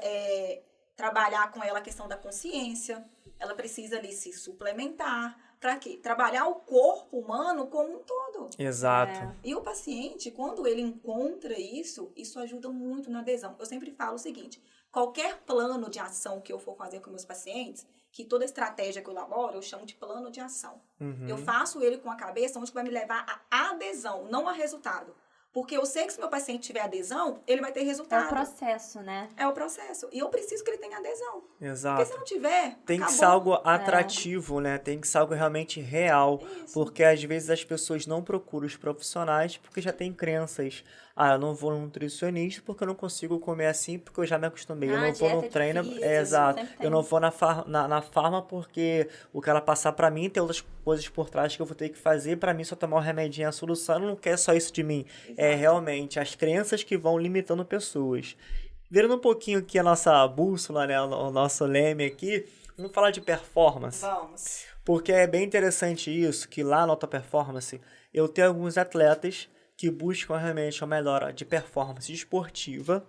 trabalhar com ela a questão da consciência, ela precisa ali se suplementar. Para quê? Trabalhar o corpo humano como um todo. Exato. E o paciente, quando ele encontra isso ajuda muito na adesão. Eu sempre falo o seguinte, qualquer plano de ação que eu for fazer com meus pacientes, que toda estratégia que eu elaboro, eu chamo de plano de ação. Eu faço ele com a cabeça onde vai me levar a adesão, não a resultado. Porque eu sei que se meu paciente tiver adesão, ele vai ter resultado. É o processo, né? É o processo. E eu preciso que ele tenha adesão. Exato. Porque se não tiver, tem que acabou. ser algo atrativo, né? Tem que ser algo realmente real. Isso. Porque às vezes as pessoas não procuram os profissionais porque já tem crenças. Eu não vou no nutricionista porque eu não consigo comer assim porque eu já me acostumei. Eu não vou no treino. Exato. Eu não vou na farma porque o que ela passar pra mim tem outras coisas por trás que eu vou ter que fazer. Pra mim, só tomar um remedinho é a solução. Eu não quero só isso de mim. Exato. É realmente as crenças que vão limitando pessoas. Virando um pouquinho aqui a nossa bússola, né? O nosso leme aqui, vamos falar de performance. Vamos. Porque é bem interessante isso, que lá na Alta Performance, eu tenho alguns atletas que buscam realmente a melhora de performance esportiva.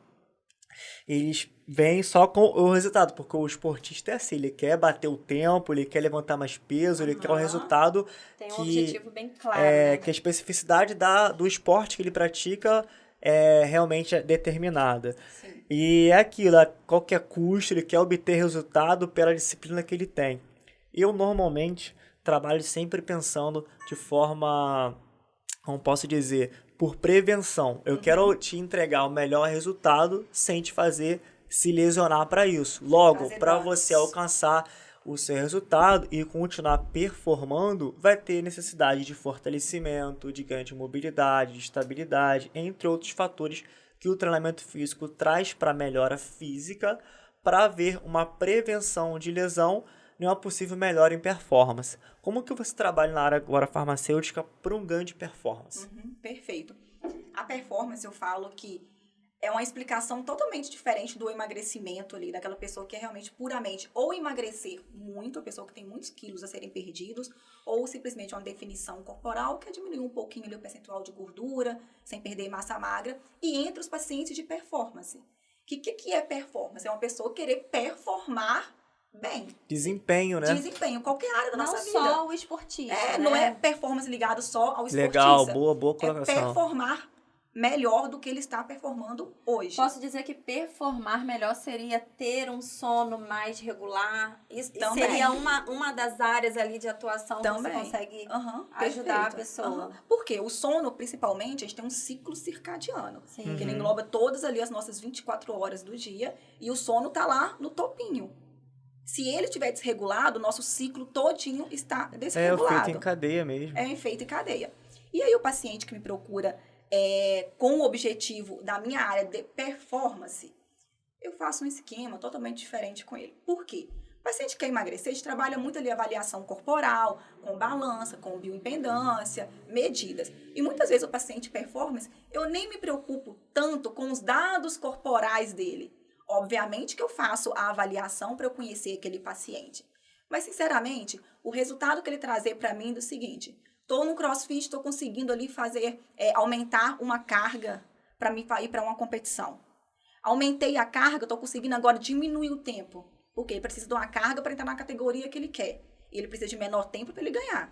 Eles vêm só com o resultado, porque o esportista é assim, ele quer bater o tempo, ele quer levantar mais peso, ele quer o resultado. Tem um objetivo bem claro, né? Que a especificidade do esporte que ele pratica realmente determinada. Sim. E é aquilo, a qualquer custo, ele quer obter resultado pela disciplina que ele tem. Eu, normalmente, trabalho sempre pensando de forma, como posso dizer, por prevenção. Eu quero te entregar o melhor resultado sem te fazer se lesionar para isso. Logo, para você alcançar o seu resultado e continuar performando, vai ter necessidade de fortalecimento, de ganho de mobilidade, de estabilidade, entre outros fatores que o treinamento físico traz para a melhora física, para haver uma prevenção de lesão e uma possível melhora em performance. Como que você trabalha na área agora farmacêutica para um ganho de performance? Perfeito. A performance, eu falo que é uma explicação totalmente diferente do emagrecimento ali, daquela pessoa que é realmente puramente ou emagrecer muito, a pessoa que tem muitos quilos a serem perdidos, ou simplesmente uma definição corporal, que é diminuir um pouquinho ali o percentual de gordura, sem perder massa magra, e entre os pacientes de performance. O que é performance? É uma pessoa querer performar bem. Desempenho, né? Desempenho, qualquer área da nossa vida. Não só o esportista, né? Não é performance ligado só ao esportista. Legal, boa colocação. É performar melhor do que ele está performando hoje. Posso dizer que performar melhor seria ter um sono mais regular? Isso seria uma das áreas ali de atuação que você consegue ajudar a pessoa. Porque o sono, principalmente, a gente tem um ciclo circadiano. Que ele engloba todas ali as nossas 24 horas do dia. E o sono tá lá no topinho. Se ele estiver desregulado, o nosso ciclo todinho está desregulado. É feito em cadeia mesmo. É feito em cadeia. E aí o paciente que me procura com o objetivo da minha área de performance, eu faço um esquema totalmente diferente com ele. Por quê? O paciente que quer emagrecer, a gente trabalha muito ali a avaliação corporal, com balança, com bioimpedância, medidas. E muitas vezes o paciente performance, eu nem me preocupo tanto com os dados corporais dele. Obviamente que eu faço a avaliação para eu conhecer aquele paciente. Mas, sinceramente, o resultado que ele trazer para mim é o seguinte: estou no CrossFit, estou conseguindo ali aumentar uma carga para mim ir para uma competição. Aumentei a carga, estou conseguindo agora diminuir o tempo. Porque ele precisa de uma carga para entrar na categoria que ele quer. E ele precisa de menor tempo para ele ganhar.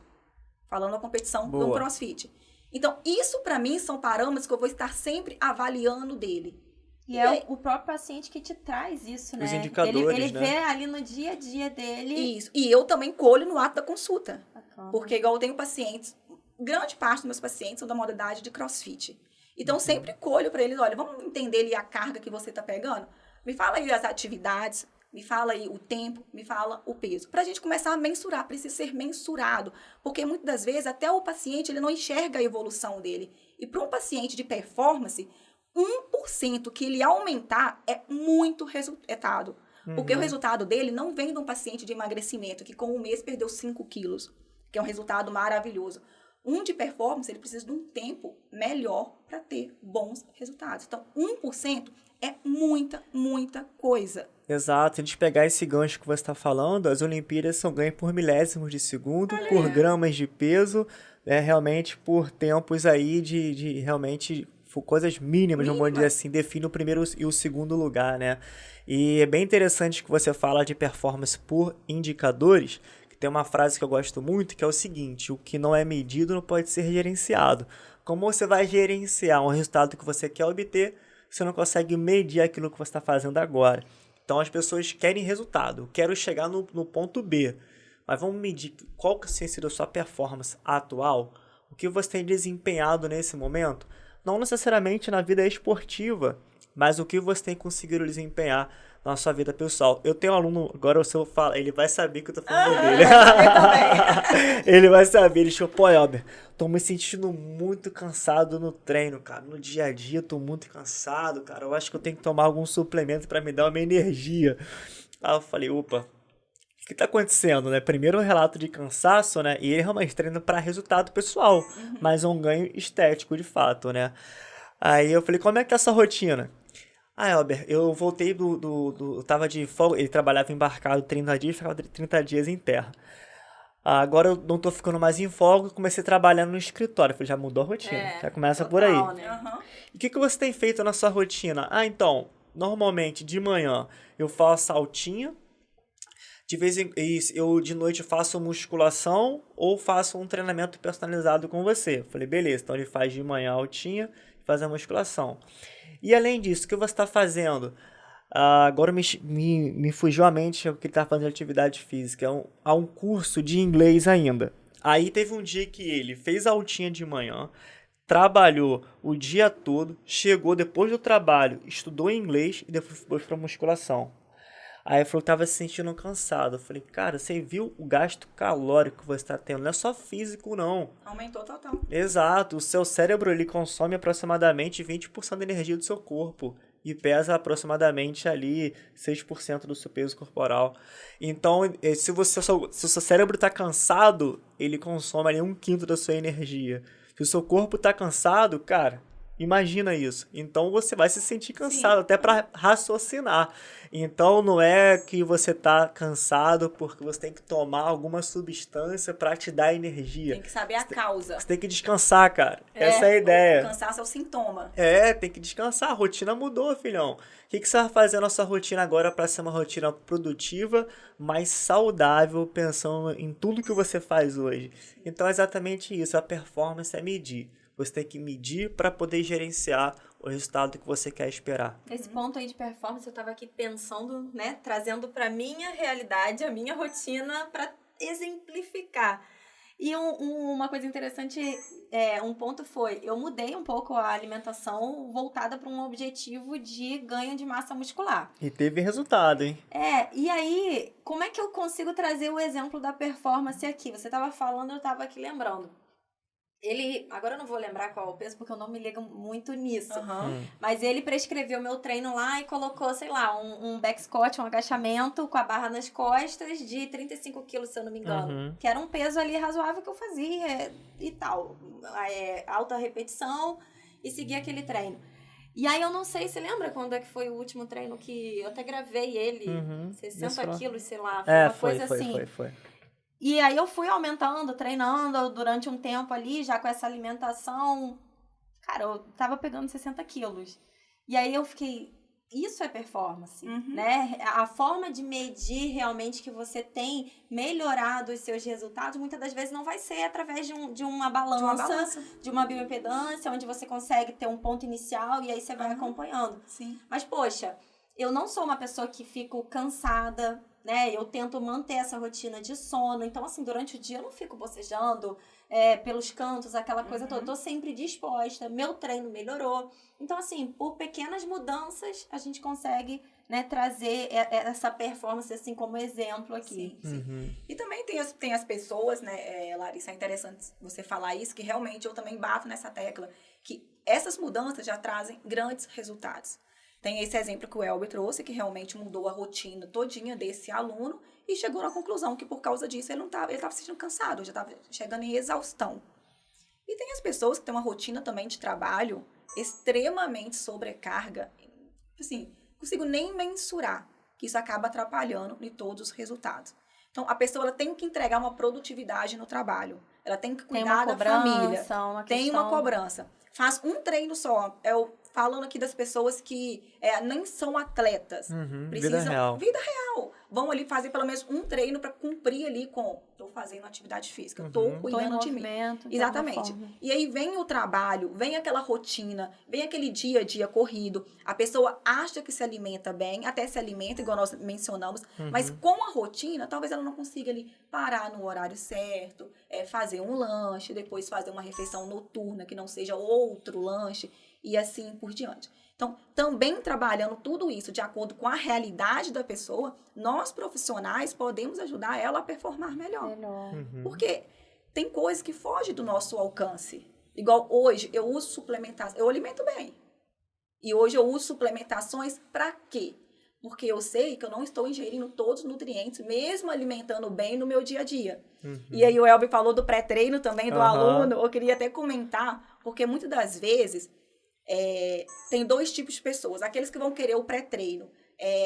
Falando da competição do CrossFit. Então, isso para mim são parâmetros que eu vou estar sempre avaliando dele. E é o próprio paciente que te traz isso, né? Os indicadores, ele vê ali no dia a dia dele. Isso. E eu também colho no ato da consulta. Bacana. Porque igual eu tenho pacientes, grande parte dos meus pacientes são da modalidade de CrossFit. Então, sempre colho para eles, olha, vamos entender ali a carga que você está pegando? Me fala aí as atividades, me fala aí o tempo, me fala o peso. Para a gente começar a mensurar, precisa ser mensurado. Porque muitas das vezes até o paciente ele não enxerga a evolução dele. E para um paciente de performance, 1% que ele aumentar é muito resultado. Porque o resultado dele não vem de um paciente de emagrecimento que com um mês perdeu 5 quilos, que é um resultado maravilhoso. Um de performance, ele precisa de um tempo melhor para ter bons resultados. Então, 1% é muita coisa. Exato. Se a gente pegar esse gancho que você está falando, as Olimpíadas são ganhas por milésimos de segundo, por gramas de peso, realmente por tempos aí de realmente coisas mínimas, vamos dizer assim, define o primeiro e o segundo lugar, né? E é bem interessante que você fala de performance por indicadores, que tem uma frase que eu gosto muito, que é o seguinte: o que não é medido não pode ser gerenciado. Como você vai gerenciar um resultado que você quer obter, você não consegue medir aquilo que você está fazendo agora. Então as pessoas querem resultado, quero chegar no ponto B, mas vamos medir qual que tem sido a sua performance atual, o que você tem desempenhado nesse momento. Não necessariamente na vida esportiva, mas o que você tem conseguido desempenhar na sua vida pessoal. Eu tenho um aluno, agora se eu falar, ele vai saber que eu tô falando dele. Ele vai saber, ele falou, pô, Elber, tô me sentindo muito cansado no treino, cara. No dia a dia, tô muito cansado, cara. Eu acho que eu tenho que tomar algum suplemento pra me dar uma energia. Aí eu falei, opa, o que tá acontecendo, né? Primeiro um relato de cansaço, né? E ele realmente treina para resultado pessoal, mas é um ganho estético de fato, né? Aí eu falei, como é que tá essa rotina? Elber, eu voltei eu tava de folga, ele trabalhava embarcado 30 dias, ficava 30 dias em terra. Agora eu não tô ficando mais em folga, comecei a trabalhar no escritório. Eu falei, já mudou a rotina, já começa por aí. Né? E o que você tem feito na sua rotina? Então, normalmente de manhã eu faço saltinha. De vez em eu de noite faço musculação ou faço um treinamento personalizado com você. Eu falei, beleza, então ele faz de manhã altinha fazer a musculação. E além disso, o que você está fazendo? Agora me fugiu a mente o que ele está fazendo de atividade física. Há um curso de inglês ainda. Aí teve um dia que ele fez a altinha de manhã, trabalhou o dia todo, chegou depois do trabalho, estudou inglês e depois foi para musculação. Aí ele falou que estava se sentindo cansado. Eu falei, cara, você viu o gasto calórico que você está tendo? Não é só físico, não. Aumentou total. Exato. O seu cérebro ele consome aproximadamente 20% da energia do seu corpo. E pesa aproximadamente ali 6% do seu peso corporal. Então, se o seu cérebro está cansado, ele consome ali 1/5 da sua energia. Se o seu corpo está cansado, cara, imagina isso. Então, você vai se sentir cansado, Sim. até para raciocinar. Então, não é que você está cansado porque você tem que tomar alguma substância para te dar energia. Tem que saber a causa. Você tem que descansar, cara. Essa é a ideia. O cansaço é o sintoma. Tem que descansar. A rotina mudou, filhão. O que você vai fazer na sua rotina agora para ser uma rotina produtiva, mais saudável, pensando em tudo que você faz hoje? Então é exatamente isso. A performance é medir. Você tem que medir para poder gerenciar o resultado que você quer esperar. Esse ponto aí de performance, eu estava aqui pensando, né? Trazendo para minha realidade, a minha rotina, para exemplificar. E uma coisa interessante, um ponto foi, eu mudei um pouco a alimentação voltada para um objetivo de ganho de massa muscular. E teve resultado, hein? E aí, como é que eu consigo trazer o exemplo da performance aqui? Você estava falando, eu estava aqui lembrando. Agora eu não vou lembrar qual é o peso, porque eu não me ligo muito nisso. Mas ele prescreveu meu treino lá e colocou, sei lá, um back squat, um agachamento com a barra nas costas de 35 quilos, se eu não me engano. Que era um peso ali razoável que eu fazia e tal. Alta repetição e seguia aquele treino. E aí eu não sei, você lembra quando é que foi o último treino que eu até gravei ele? 60 quilos, sei lá, foi uma coisa assim. Foi. E aí eu fui aumentando, treinando durante um tempo ali, já com essa alimentação. Cara, eu tava pegando 60 quilos. E aí eu fiquei, isso é performance, né? A forma de medir realmente que você tem melhorado os seus resultados, muitas das vezes não vai ser através de uma balança, de uma bioimpedância, onde você consegue ter um ponto inicial e aí você vai acompanhando. Sim. Mas, poxa, eu não sou uma pessoa que fico cansada, né? Eu tento manter essa rotina de sono. Então, assim, durante o dia eu não fico bocejando pelos cantos, aquela coisa toda. Eu tô sempre disposta. Meu treino melhorou. Então, assim, por pequenas mudanças, a gente consegue, né, trazer essa performance, assim, como exemplo aqui. Sim. E também tem as pessoas, né, Larissa, é interessante você falar isso, que realmente eu também bato nessa tecla, que essas mudanças já trazem grandes resultados. Tem esse exemplo que o Elber trouxe, que realmente mudou a rotina todinha desse aluno e chegou na conclusão que por causa disso ele estava se sentindo cansado, já estava chegando em exaustão. E tem as pessoas que têm uma rotina também de trabalho extremamente sobrecarga, assim, não consigo nem mensurar, que isso acaba atrapalhando em todos os resultados. Então, a pessoa ela tem que entregar uma produtividade no trabalho, ela tem que cuidar da família, tem uma cobrança. Faz um treino só, falando aqui das pessoas que nem são atletas. Precisam, vida real. Vão ali fazer pelo menos um treino para cumprir ali com... Estou fazendo atividade física, estou cuidando de mim. Exatamente. E aí vem o trabalho, vem aquela rotina, vem aquele dia a dia corrido. A pessoa acha que se alimenta bem, até se alimenta, igual nós mencionamos. Mas com a rotina, talvez ela não consiga ali parar no horário certo, fazer um lanche, depois fazer uma refeição noturna, que não seja outro lanche. E assim por diante. Então, também trabalhando tudo isso de acordo com a realidade da pessoa, nós profissionais podemos ajudar ela a performar melhor. Porque tem coisas que fogem do nosso alcance. Igual hoje, eu uso suplementação, eu alimento bem. E hoje eu uso suplementações para quê? Porque eu sei que eu não estou ingerindo todos os nutrientes, mesmo alimentando bem no meu dia a dia. E aí o Elber falou do pré-treino também do aluno, eu queria até comentar, porque muitas das vezes... tem dois tipos de pessoas. Aqueles que vão querer o pré-treino,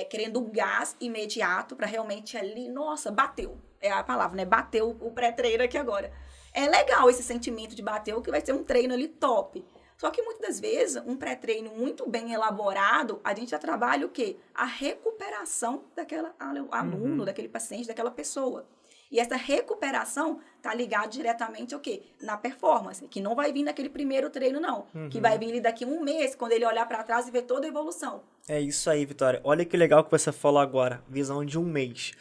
querendo o gás imediato para realmente ali, nossa, bateu. É a palavra, né? Bateu o pré-treino aqui agora. É legal esse sentimento de bater, que vai ser um treino ali top. Só que muitas das vezes, um pré-treino muito bem elaborado, a gente já trabalha o quê? A recuperação daquele aluno, daquele paciente, daquela pessoa. E essa recuperação tá ligada diretamente ao quê? Na performance, que não vai vir naquele primeiro treino, não. Que vai vir ali daqui 1 mês, quando ele olhar para trás e ver toda a evolução. É isso aí, Vitória. Olha que legal que você falou agora, visão de 1 mês.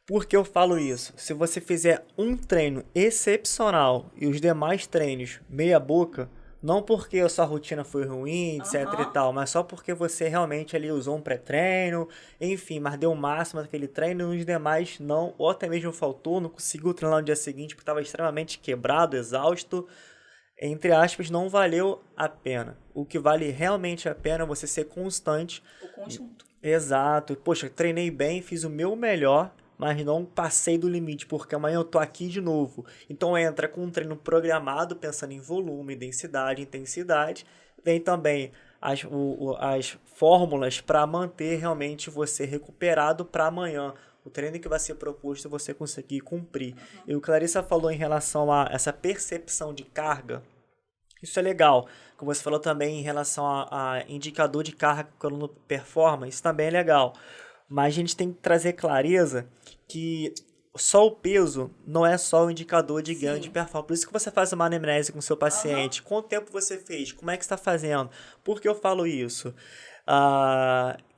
Por que eu falo isso? Se você fizer um treino excepcional e os demais treinos meia boca, não porque a sua rotina foi ruim, etc e tal, mas só porque você realmente ali usou um pré-treino, enfim, mas deu o máximo naquele treino e os demais não, ou até mesmo faltou, não conseguiu treinar no dia seguinte porque estava extremamente quebrado, exausto, entre aspas, não valeu a pena. O que vale realmente a pena é você ser constante. O conjunto. Exato. Poxa, treinei bem, fiz o meu melhor, mas não passei do limite, porque amanhã eu tô aqui de novo. Então entra com um treino programado, pensando em volume, densidade, intensidade. Vem também as fórmulas para manter realmente você recuperado para amanhã. O treino que vai ser proposto você conseguir cumprir. E o que a Clarissa falou em relação a essa percepção de carga, isso é legal. Como você falou também em relação a indicador de carga que o aluno performa, isso também é legal. Mas a gente tem que trazer clareza que só o peso não é só o indicador de ganho de performance. Por isso que você faz uma anamnese com o seu paciente. Quanto tempo você fez? Como é que você está fazendo? Por que eu falo isso?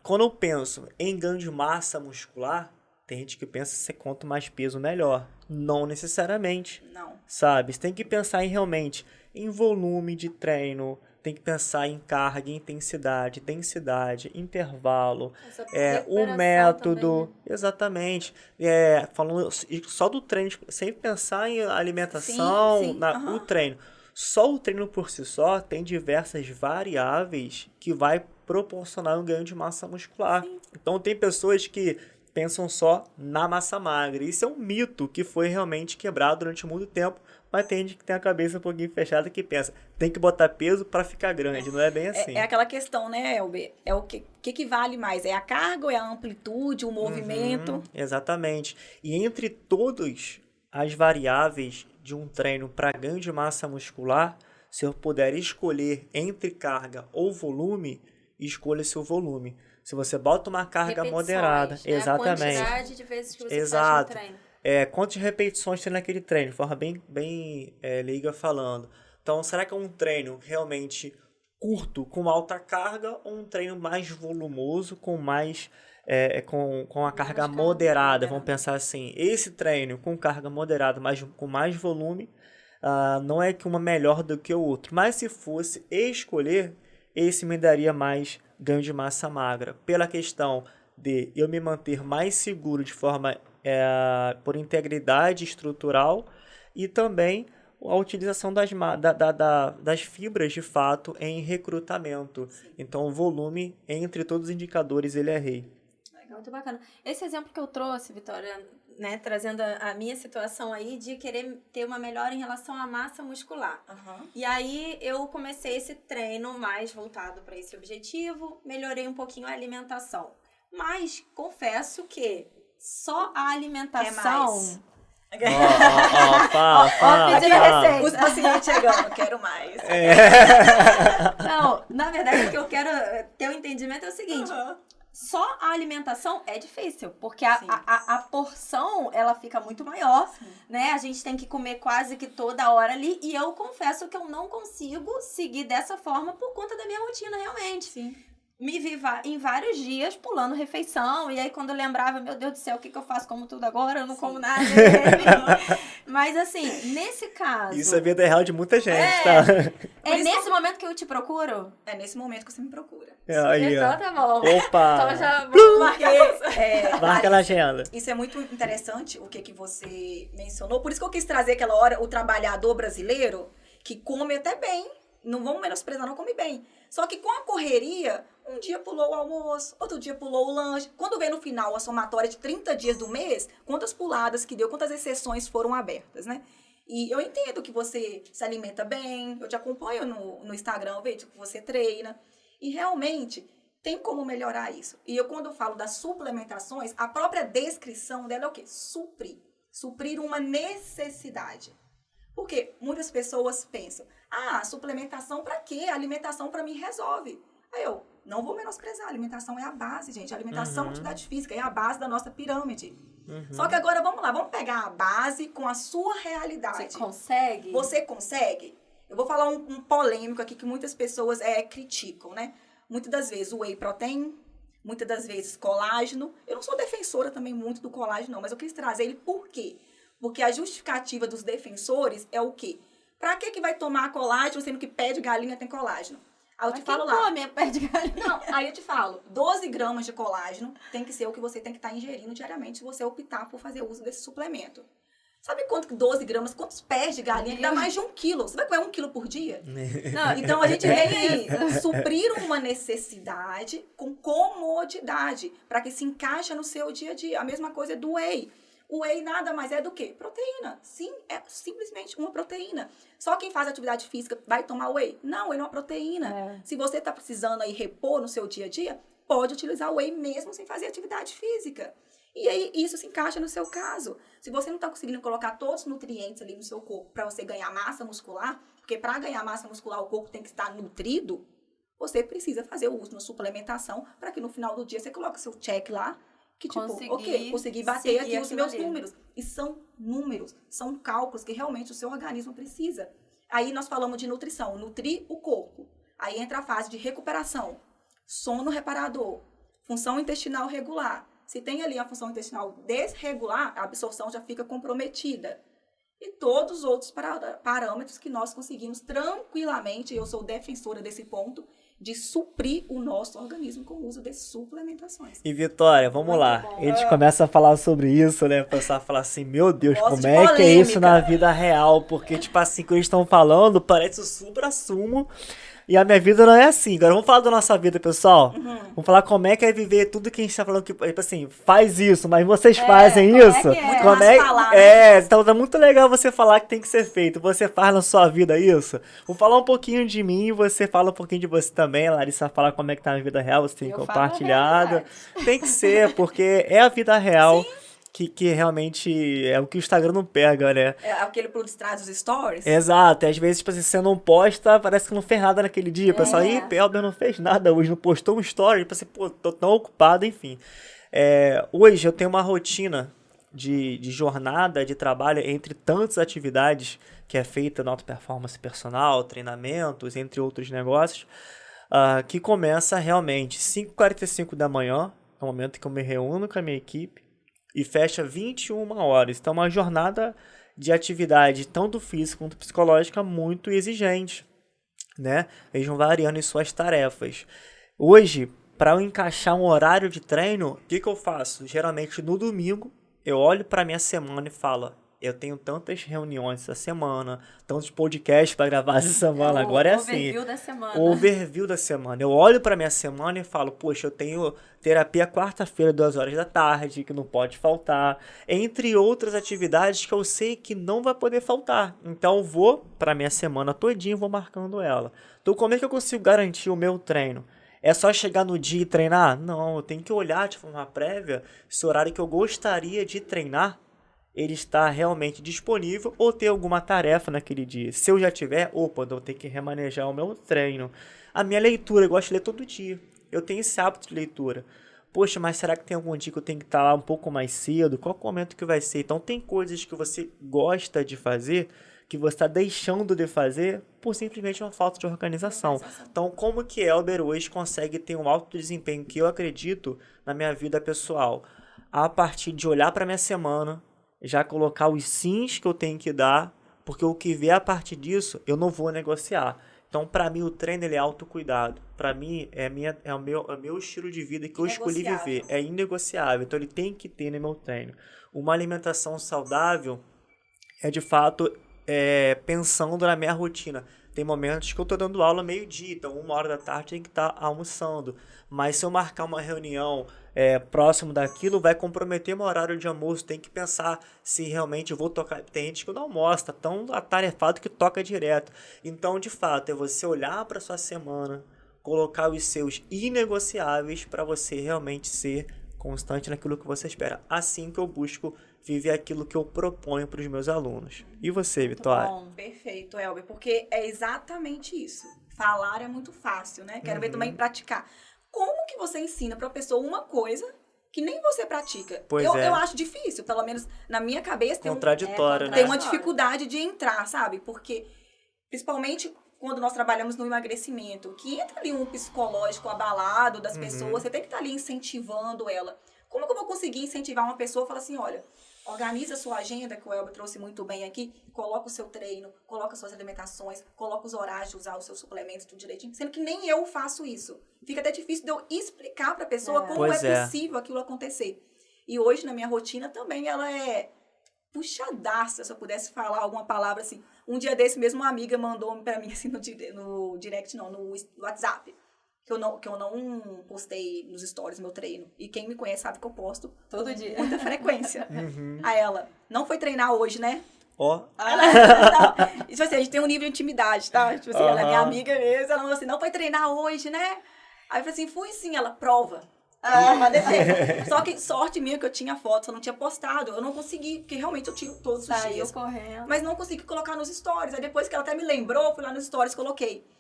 Quando eu penso em ganho de massa muscular, tem gente que pensa que quanto mais peso, melhor. Não necessariamente. Não. Sabe? Você tem que pensar realmente em volume de treino, tem que pensar em carga, intensidade, densidade, intervalo, o método, também, né? Exatamente. Falando só do treino, sem pensar em alimentação, o treino. Só o treino por si só tem diversas variáveis que vai proporcionar um ganho de massa muscular. Sim. Então tem pessoas que pensam só na massa magra. Isso é um mito que foi realmente quebrado durante muito tempo. Mas tem gente que tem a cabeça um pouquinho fechada que pensa, tem que botar peso para ficar grande, não é bem assim. É aquela questão, né, Elber? É o que vale mais? É a carga ou é a amplitude, o movimento? Exatamente. E entre todas as variáveis de um treino para ganho de massa muscular, se eu puder escolher entre carga ou volume, escolha-se o volume. Se você bota uma carga moderada, exatamente. A quantidade de vezes que você faz no treino. Quantas repetições tem naquele treino? De forma bem leiga falando. Então, será que é um treino realmente curto, com alta carga, ou um treino mais volumoso, com mais com a carga moderada? Vamos pensar assim, esse treino com carga moderada, mas com mais volume, não é que uma melhor do que o outro. Mas se fosse escolher, esse me daria mais ganho de massa magra. Pela questão de eu me manter mais seguro de forma por integridade estrutural e também a utilização das fibras de fato em recrutamento. Sim. Então o volume entre todos os indicadores ele é rei. Muito bacana. Esse exemplo que eu trouxe, Vitória, né, trazendo a minha situação aí de querer ter uma melhora em relação à massa muscular. E aí eu comecei esse treino mais voltado para esse objetivo, melhorei um pouquinho a alimentação. Mas confesso que só a alimentação... Os pacientes chegando, quero mais. Não, na verdade o que eu quero ter um entendimento é o seguinte... Só a alimentação é difícil, porque a porção, ela fica muito maior, né? A gente tem que comer quase que toda hora ali, e eu confesso que eu não consigo seguir dessa forma por conta da minha rotina, realmente. Sim. Me vi em vários dias pulando refeição, e aí quando eu lembrava, meu Deus do céu, o que eu faço? Como tudo agora? Eu não como nada. Mas assim, nesse caso... Isso é vida real de muita gente, tá? É nesse momento que eu te procuro? É nesse momento que você me procura. Aí, então tá bom. Opa! Então já marca na agenda. Isso é muito interessante, o que você mencionou. Por isso que eu quis trazer aquela hora o trabalhador brasileiro, que come até bem. Não vamos menosprezar, não come bem. Só que com a correria, um dia pulou o almoço, outro dia pulou o lanche. Quando vem no final a somatória de 30 dias do mês, quantas puladas que deu, quantas exceções foram abertas, né? E eu entendo que você se alimenta bem, eu te acompanho no Instagram, eu vejo que você treina. E realmente tem como melhorar isso. E eu, quando eu falo das suplementações, a própria descrição dela é o quê? Suprir uma necessidade. Porque muitas pessoas pensam, suplementação para quê? A alimentação para mim resolve. Aí não vou menosprezar, a alimentação é a base, gente. A alimentação, atividade física é a base da nossa pirâmide. Só que agora, vamos lá, vamos pegar a base com a sua realidade. Você consegue? Você consegue? Eu vou falar um polêmico aqui que muitas pessoas criticam, né? Muitas das vezes o whey protein, muitas das vezes colágeno. Eu não sou defensora também muito do colágeno, não, mas eu quis trazer ele por quê? Porque a justificativa dos defensores é o quê? Pra que vai tomar colágeno, sendo que pé de galinha tem colágeno? Aí eu te falo lá. Come pé de galinha? Não, aí eu te falo, 12 gramas de colágeno tem que ser o que você tem que estar ingerindo diariamente se você optar por fazer uso desse suplemento. Sabe quanto 12 gramas, quantos pés de galinha? Dá mais de 1 quilo. Você vai comer 1 quilo por dia? Não, Então, a gente vem aí suprir uma necessidade com comodidade, para que se encaixe no seu dia a dia. A mesma coisa do whey. O whey nada mais é do que proteína. Sim, é simplesmente uma proteína. Só quem faz atividade física vai tomar whey? Não, ele é uma proteína. Se você está precisando aí repor no seu dia a dia, pode utilizar o whey mesmo sem fazer atividade física. E aí, isso se encaixa no seu caso. Se você não está conseguindo colocar todos os nutrientes ali no seu corpo para você ganhar massa muscular, porque para ganhar massa muscular o corpo tem que estar nutrido, você precisa fazer o uso de uma suplementação para que no final do dia você coloque seu check lá, que tipo, consegui bater aqui os meus números. E são números, são cálculos que realmente o seu organismo precisa. Aí nós falamos de nutrição, nutrir o corpo. Aí entra a fase de recuperação, sono reparador, função intestinal regular. Se tem ali a função intestinal desregular, a absorção já fica comprometida. E todos os outros parâmetros que nós conseguimos tranquilamente, eu sou defensora desse ponto, de suprir o nosso organismo com o uso de suplementações. E Vitória, vamos lá. A gente começa a falar sobre isso, né? Passar a falar assim, meu Deus, Gosto como de é que é polêmica. isso na vida real? Porque, tipo assim, que eles estão falando, parece o supra-sumo. E a minha vida não é assim. Agora, vamos falar da nossa vida, pessoal? Vamos falar como é que é viver tudo que a gente tá falando, que, tipo assim, faz isso, mas vocês fazem isso? Como é? Falar, né? Então é muito legal você falar que tem que ser feito. Você faz na sua vida isso? Vou falar um pouquinho de mim e você fala um pouquinho de você também. A Larissa fala como é que tá na vida real, você tem compartilhado. Tem que ser, porque é a vida real. Sim. Que realmente é o que o Instagram não pega, né? É aquele por detrás dos stories? Exato. Às vezes, tipo assim, você não posta, parece que não fez nada naquele dia. O pessoal, Elber não fez nada hoje, não postou um story. Tipo assim, pô, tô tão ocupado, enfim. Hoje eu tenho uma rotina de jornada, de trabalho, entre tantas atividades que é feita na alta performance personal, treinamentos, entre outros negócios, que começa realmente 5h45 da manhã, é o momento que eu me reúno com a minha equipe, e fecha 21 horas. Então, uma jornada de atividade, tanto física quanto psicológica, muito exigente, né? Eles vão variando em suas tarefas. Hoje, para eu encaixar um horário de treino, o que eu faço? Geralmente, no domingo, eu olho para minha semana e falo, eu tenho tantas reuniões essa semana, tantos podcasts para gravar essa semana, agora é assim. Overview da semana. Overview da semana. Eu olho para minha semana e falo, poxa, eu tenho terapia quarta-feira, 2h da tarde, que não pode faltar. Entre outras atividades que eu sei que não vai poder faltar. Então, eu vou para minha semana todinha e vou marcando ela. Então, como é que eu consigo garantir o meu treino? É só chegar no dia e treinar? Não, eu tenho que olhar de forma prévia se o horário que eu gostaria de treinar ele está realmente disponível ou ter alguma tarefa naquele dia. Se eu já tiver, eu vou ter que remanejar o meu treino. A minha leitura, eu gosto de ler todo dia. Eu tenho esse hábito de leitura. Poxa, mas será que tem algum dia que eu tenho que estar lá um pouco mais cedo? Qual o momento que vai ser? Então, tem coisas que você gosta de fazer que você está deixando de fazer por simplesmente uma falta de organização. Então, como que Elber hoje consegue ter um alto desempenho que eu acredito na minha vida pessoal? A partir de olhar para minha semana, já colocar os sims que eu tenho que dar, porque o que vier a partir disso, eu não vou negociar. Então, para mim, o treino ele é autocuidado. Para mim, é o meu estilo de vida que eu escolhi viver. É inegociável. Então, ele tem que ter no meu treino. Uma alimentação saudável é, de fato, pensando na minha rotina. Tem momentos que eu estou dando aula meio-dia, então 1h da tarde tem que estar almoçando. Mas se eu marcar uma reunião próximo daquilo, vai comprometer meu horário de almoço. Tem que pensar se realmente eu vou tocar. Tem gente que não almoça, tá tão atarefado que toca direto. Então, de fato, é você olhar para sua semana, colocar os seus inegociáveis para você realmente ser constante naquilo que você espera. Assim que eu busco viver aquilo que eu proponho para os meus alunos. E você, Vitória? Bom, perfeito, Elber, porque é exatamente isso. Falar é muito fácil, né? Quero ver também praticar. que você ensina pra pessoa uma coisa que nem você pratica? Pois Eu acho difícil, pelo menos na minha cabeça Contraditório, né? tem uma dificuldade de entrar, sabe? Porque, principalmente quando nós trabalhamos no emagrecimento, que entra ali um psicológico abalado das pessoas, você tem que estar ali incentivando ela. Como que eu vou conseguir incentivar uma pessoa e falar assim, olha, organiza a sua agenda, que o Elber trouxe muito bem aqui, coloca o seu treino, coloca suas alimentações, coloca os horários de usar os seus suplementos, tudo direitinho, sendo que nem eu faço isso. Fica até difícil de eu explicar para a pessoa como é possível aquilo acontecer. E hoje, na minha rotina, também ela é puxadaça, se eu pudesse falar alguma palavra assim. Um dia desse mesmo, uma amiga mandou para mim assim no direct, não, no WhatsApp. Que eu não postei nos stories meu treino. E quem me conhece sabe que eu posto todo dia. Muita frequência. Aí ela, não foi treinar hoje, né? Ó. Tipo assim, a gente tem um nível de intimidade, tá? Tipo assim, ela é minha amiga mesmo. Ela falou assim, não foi treinar hoje, né? Aí eu falei assim, fui sim. Ela, prova. Só que sorte minha que eu tinha foto, eu não tinha postado. Eu não consegui, porque realmente eu tiro todos os dias. Correndo. Mas não consegui colocar nos stories. Aí depois que ela até me lembrou, eu fui lá nos stories e coloquei.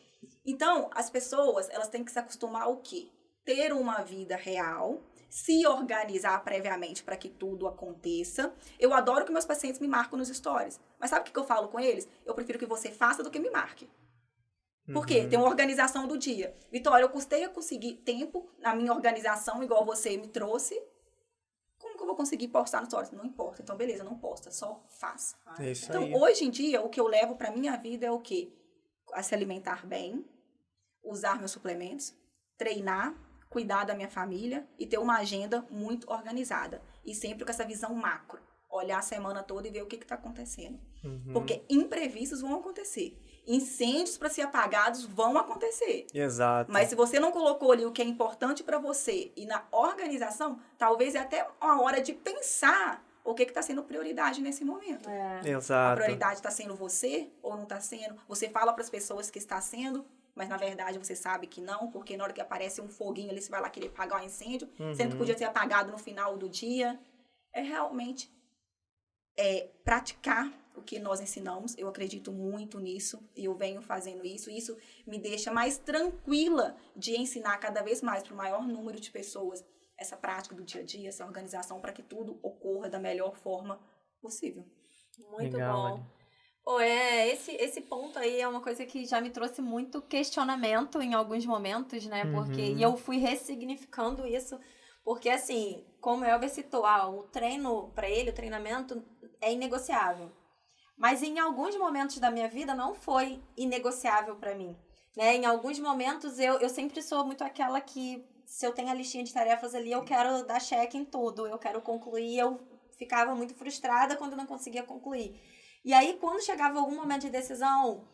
Então, as pessoas, elas têm que se acostumar ao quê? Ter uma vida real, se organizar previamente para que tudo aconteça. Eu adoro que meus pacientes me marcam nos stories. Mas sabe o que eu falo com eles? Eu prefiro que você faça do que me marque. Por quê? Tem uma organização do dia. Vitória, eu custei a conseguir tempo na minha organização, igual você me trouxe. Como que eu vou conseguir postar nos stories? Não importa. Então, beleza, não posta, só faz. É isso então, aí. hoje em dia, o que eu levo para minha vida é o quê? A se alimentar bem, usar meus suplementos, treinar, cuidar da minha família e ter uma agenda muito organizada. E sempre com essa visão macro. Olhar a semana toda e ver o que está acontecendo. Porque imprevistos vão acontecer. Incêndios para ser apagados vão acontecer. Exato. Mas se você não colocou ali o que é importante para você e na organização, talvez é até uma hora de pensar o que está sendo prioridade nesse momento. Exato. A prioridade está sendo você ou não está sendo? Você fala para as pessoas que está sendo, mas na verdade você sabe que não, porque na hora que aparece um foguinho ali, você vai lá querer apagar o incêndio, sendo que podia ser apagado no final do dia. É realmente praticar o que nós ensinamos. Eu acredito muito nisso e eu venho fazendo isso. E isso me deixa mais tranquila de ensinar cada vez mais para o maior número de pessoas essa prática do dia a dia, essa organização para que tudo ocorra da melhor forma possível. Muito Legal, bom. Pô, esse ponto aí é uma coisa que já me trouxe muito questionamento em alguns momentos, né? Porque e eu fui ressignificando isso, porque assim, como o Elber citou, o treino para ele, o treinamento é inegociável. Mas em alguns momentos da minha vida não foi inegociável para mim, né? Em alguns momentos eu sempre sou muito aquela que, se eu tenho a listinha de tarefas ali, eu quero dar check em tudo, eu quero concluir, eu ficava muito frustrada quando não conseguia concluir. E aí, quando chegava algum momento de decisão,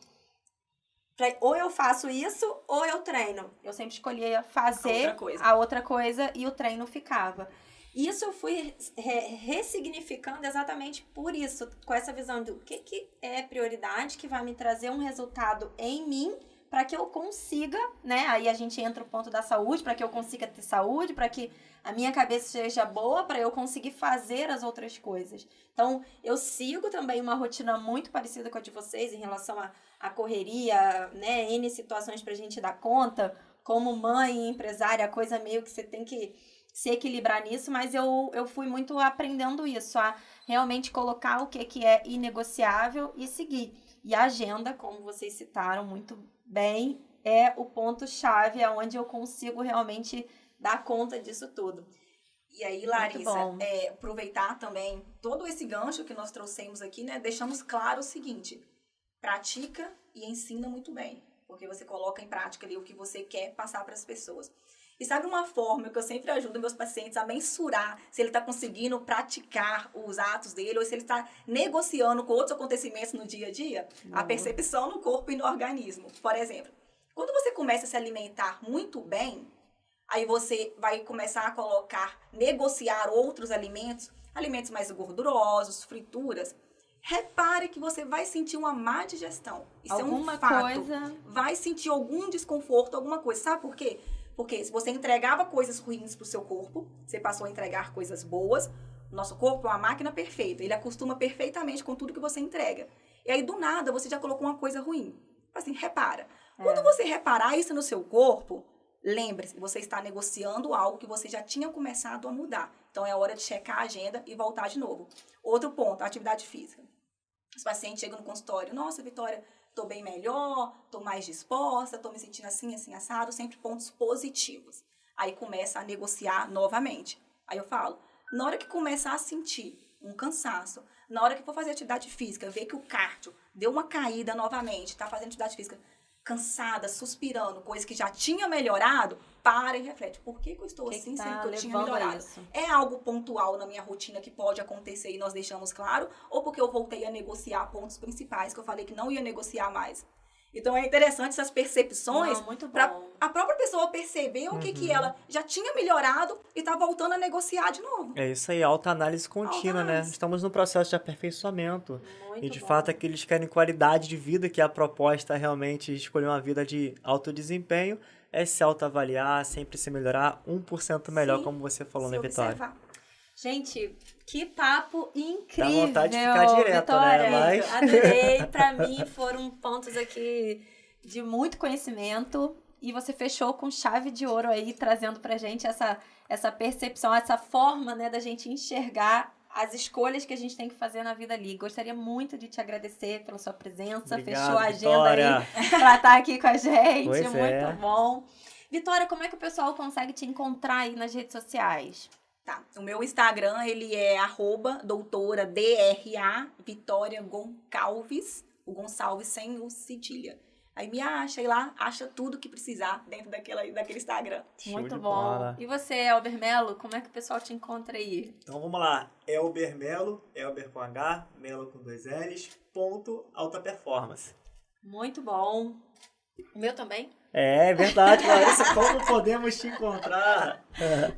ou eu faço isso, ou eu treino. Eu sempre escolhia fazer a outra coisa e o treino ficava. Isso eu fui ressignificando exatamente por isso, com essa visão do que é prioridade, que vai me trazer um resultado em mim, para que eu consiga, né? Aí a gente entra no ponto da saúde, para que eu consiga ter saúde, para que a minha cabeça seja boa, para eu conseguir fazer as outras coisas. Então, eu sigo também uma rotina muito parecida com a de vocês em relação à correria, né? N situações pra gente dar conta. Como mãe e empresária, a coisa meio que você tem que se equilibrar nisso, mas eu fui muito aprendendo isso, a realmente colocar o que é inegociável e seguir. E a agenda, como vocês citaram muito bem, é o ponto-chave, é onde eu consigo realmente dar conta disso tudo. E aí, Larissa, aproveitar também todo esse gancho que nós trouxemos aqui, né? Deixamos claro o seguinte: pratica e ensina muito bem, porque você coloca em prática ali o que você quer passar para as pessoas. E sabe uma forma que eu sempre ajudo meus pacientes a mensurar se ele está conseguindo praticar os atos dele ou se ele está negociando com outros acontecimentos no dia a dia? A percepção no corpo e no organismo. Por exemplo, quando você começa a se alimentar muito bem, aí você vai começar a negociar outros alimentos, alimentos mais gordurosos, frituras. Repare que você vai sentir uma má digestão. Isso alguma é um fato. Coisa... Vai sentir algum desconforto, alguma coisa. Sabe por quê? Porque se você entregava coisas ruins para o seu corpo, você passou a entregar coisas boas. Nosso corpo é uma máquina perfeita. Ele acostuma perfeitamente com tudo que você entrega. E aí, do nada, você já colocou uma coisa ruim. Assim, repara. Quando você reparar isso no seu corpo, Lembre-se, você está negociando algo que você já tinha começado a mudar. Então, é hora de checar a agenda e voltar de novo. Outro ponto, a atividade física. Os pacientes chegam no consultório, nossa, Vitória, estou bem melhor, estou mais disposta, estou me sentindo assim, assim, assado, sempre pontos positivos. Aí começa a negociar novamente. Aí eu falo, na hora que começar a sentir um cansaço, na hora que for fazer atividade física, ver que o cardio deu uma caída novamente, está fazendo atividade física cansada, suspirando, coisa que já tinha melhorado, para e reflete. Por que eu estou assim, sendo que eu tinha melhorado? É algo pontual na minha rotina que pode acontecer e nós deixamos claro? Ou porque eu voltei a negociar pontos principais que eu falei que não ia negociar mais? Então, é interessante essas percepções para a própria pessoa perceber o que ela já tinha melhorado e está voltando a negociar de novo. É isso aí, autoanálise contínua, né? Estamos no processo de aperfeiçoamento. E, de fato, aqueles que querem qualidade de vida, que é a proposta realmente de escolher uma vida de alto desempenho, é se autoavaliar, sempre se melhorar 1% melhor, sim, como você falou, né, Vitória? Observar. Gente, que papo incrível! Dá vontade de ficar direto, Vitória, né? Mas... adorei. Pra mim, foram pontos aqui de muito conhecimento. E você fechou com chave de ouro aí, trazendo pra gente essa percepção, essa forma, né, da gente enxergar as escolhas que a gente tem que fazer na vida ali. Gostaria muito de te agradecer pela sua presença. Obrigado, fechou a agenda Vitória, aí pra estar aqui com a gente. Pois muito bom. Vitória, como é que o pessoal consegue te encontrar aí nas redes sociais? Tá. O meu Instagram, ele é @doutora_DRA Vitória Goncalves, o Gonçalves sem o cedilha. Aí me acha, e lá acha tudo que precisar dentro daquele Instagram. Muito bom. E você, Elber Melo, como é que o pessoal te encontra aí? Então vamos lá, Elber Melo, Elber com H, Melo com 2 L's, _alta performance. Muito bom. O meu também? É verdade, Larissa, como podemos te encontrar?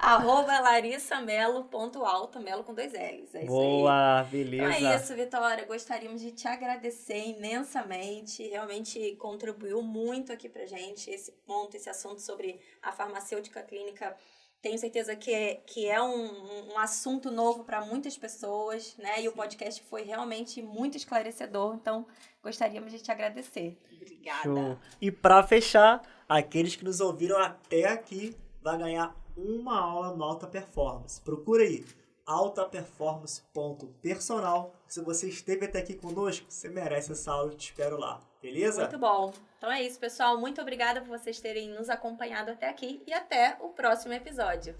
@larissamelo.alta, Melo com 2 L's. É Boa, isso aí. beleza. Então é isso, Vitória. Gostaríamos de te agradecer imensamente. Realmente contribuiu muito aqui pra gente esse ponto, esse assunto sobre a farmacêutica clínica. Tenho certeza que é um assunto novo para muitas pessoas, né? Sim. E o podcast foi realmente muito esclarecedor. Então, gostaríamos de te agradecer. Obrigada. Show. E para fechar, aqueles que nos ouviram até aqui vai ganhar uma aula no Alta Performance. Procura aí, altaperformance.personal. Se você esteve até aqui conosco, você merece essa aula, eu te espero lá. Beleza? Muito bom. Então é isso, pessoal. Muito obrigada por vocês terem nos acompanhado até aqui e até o próximo episódio.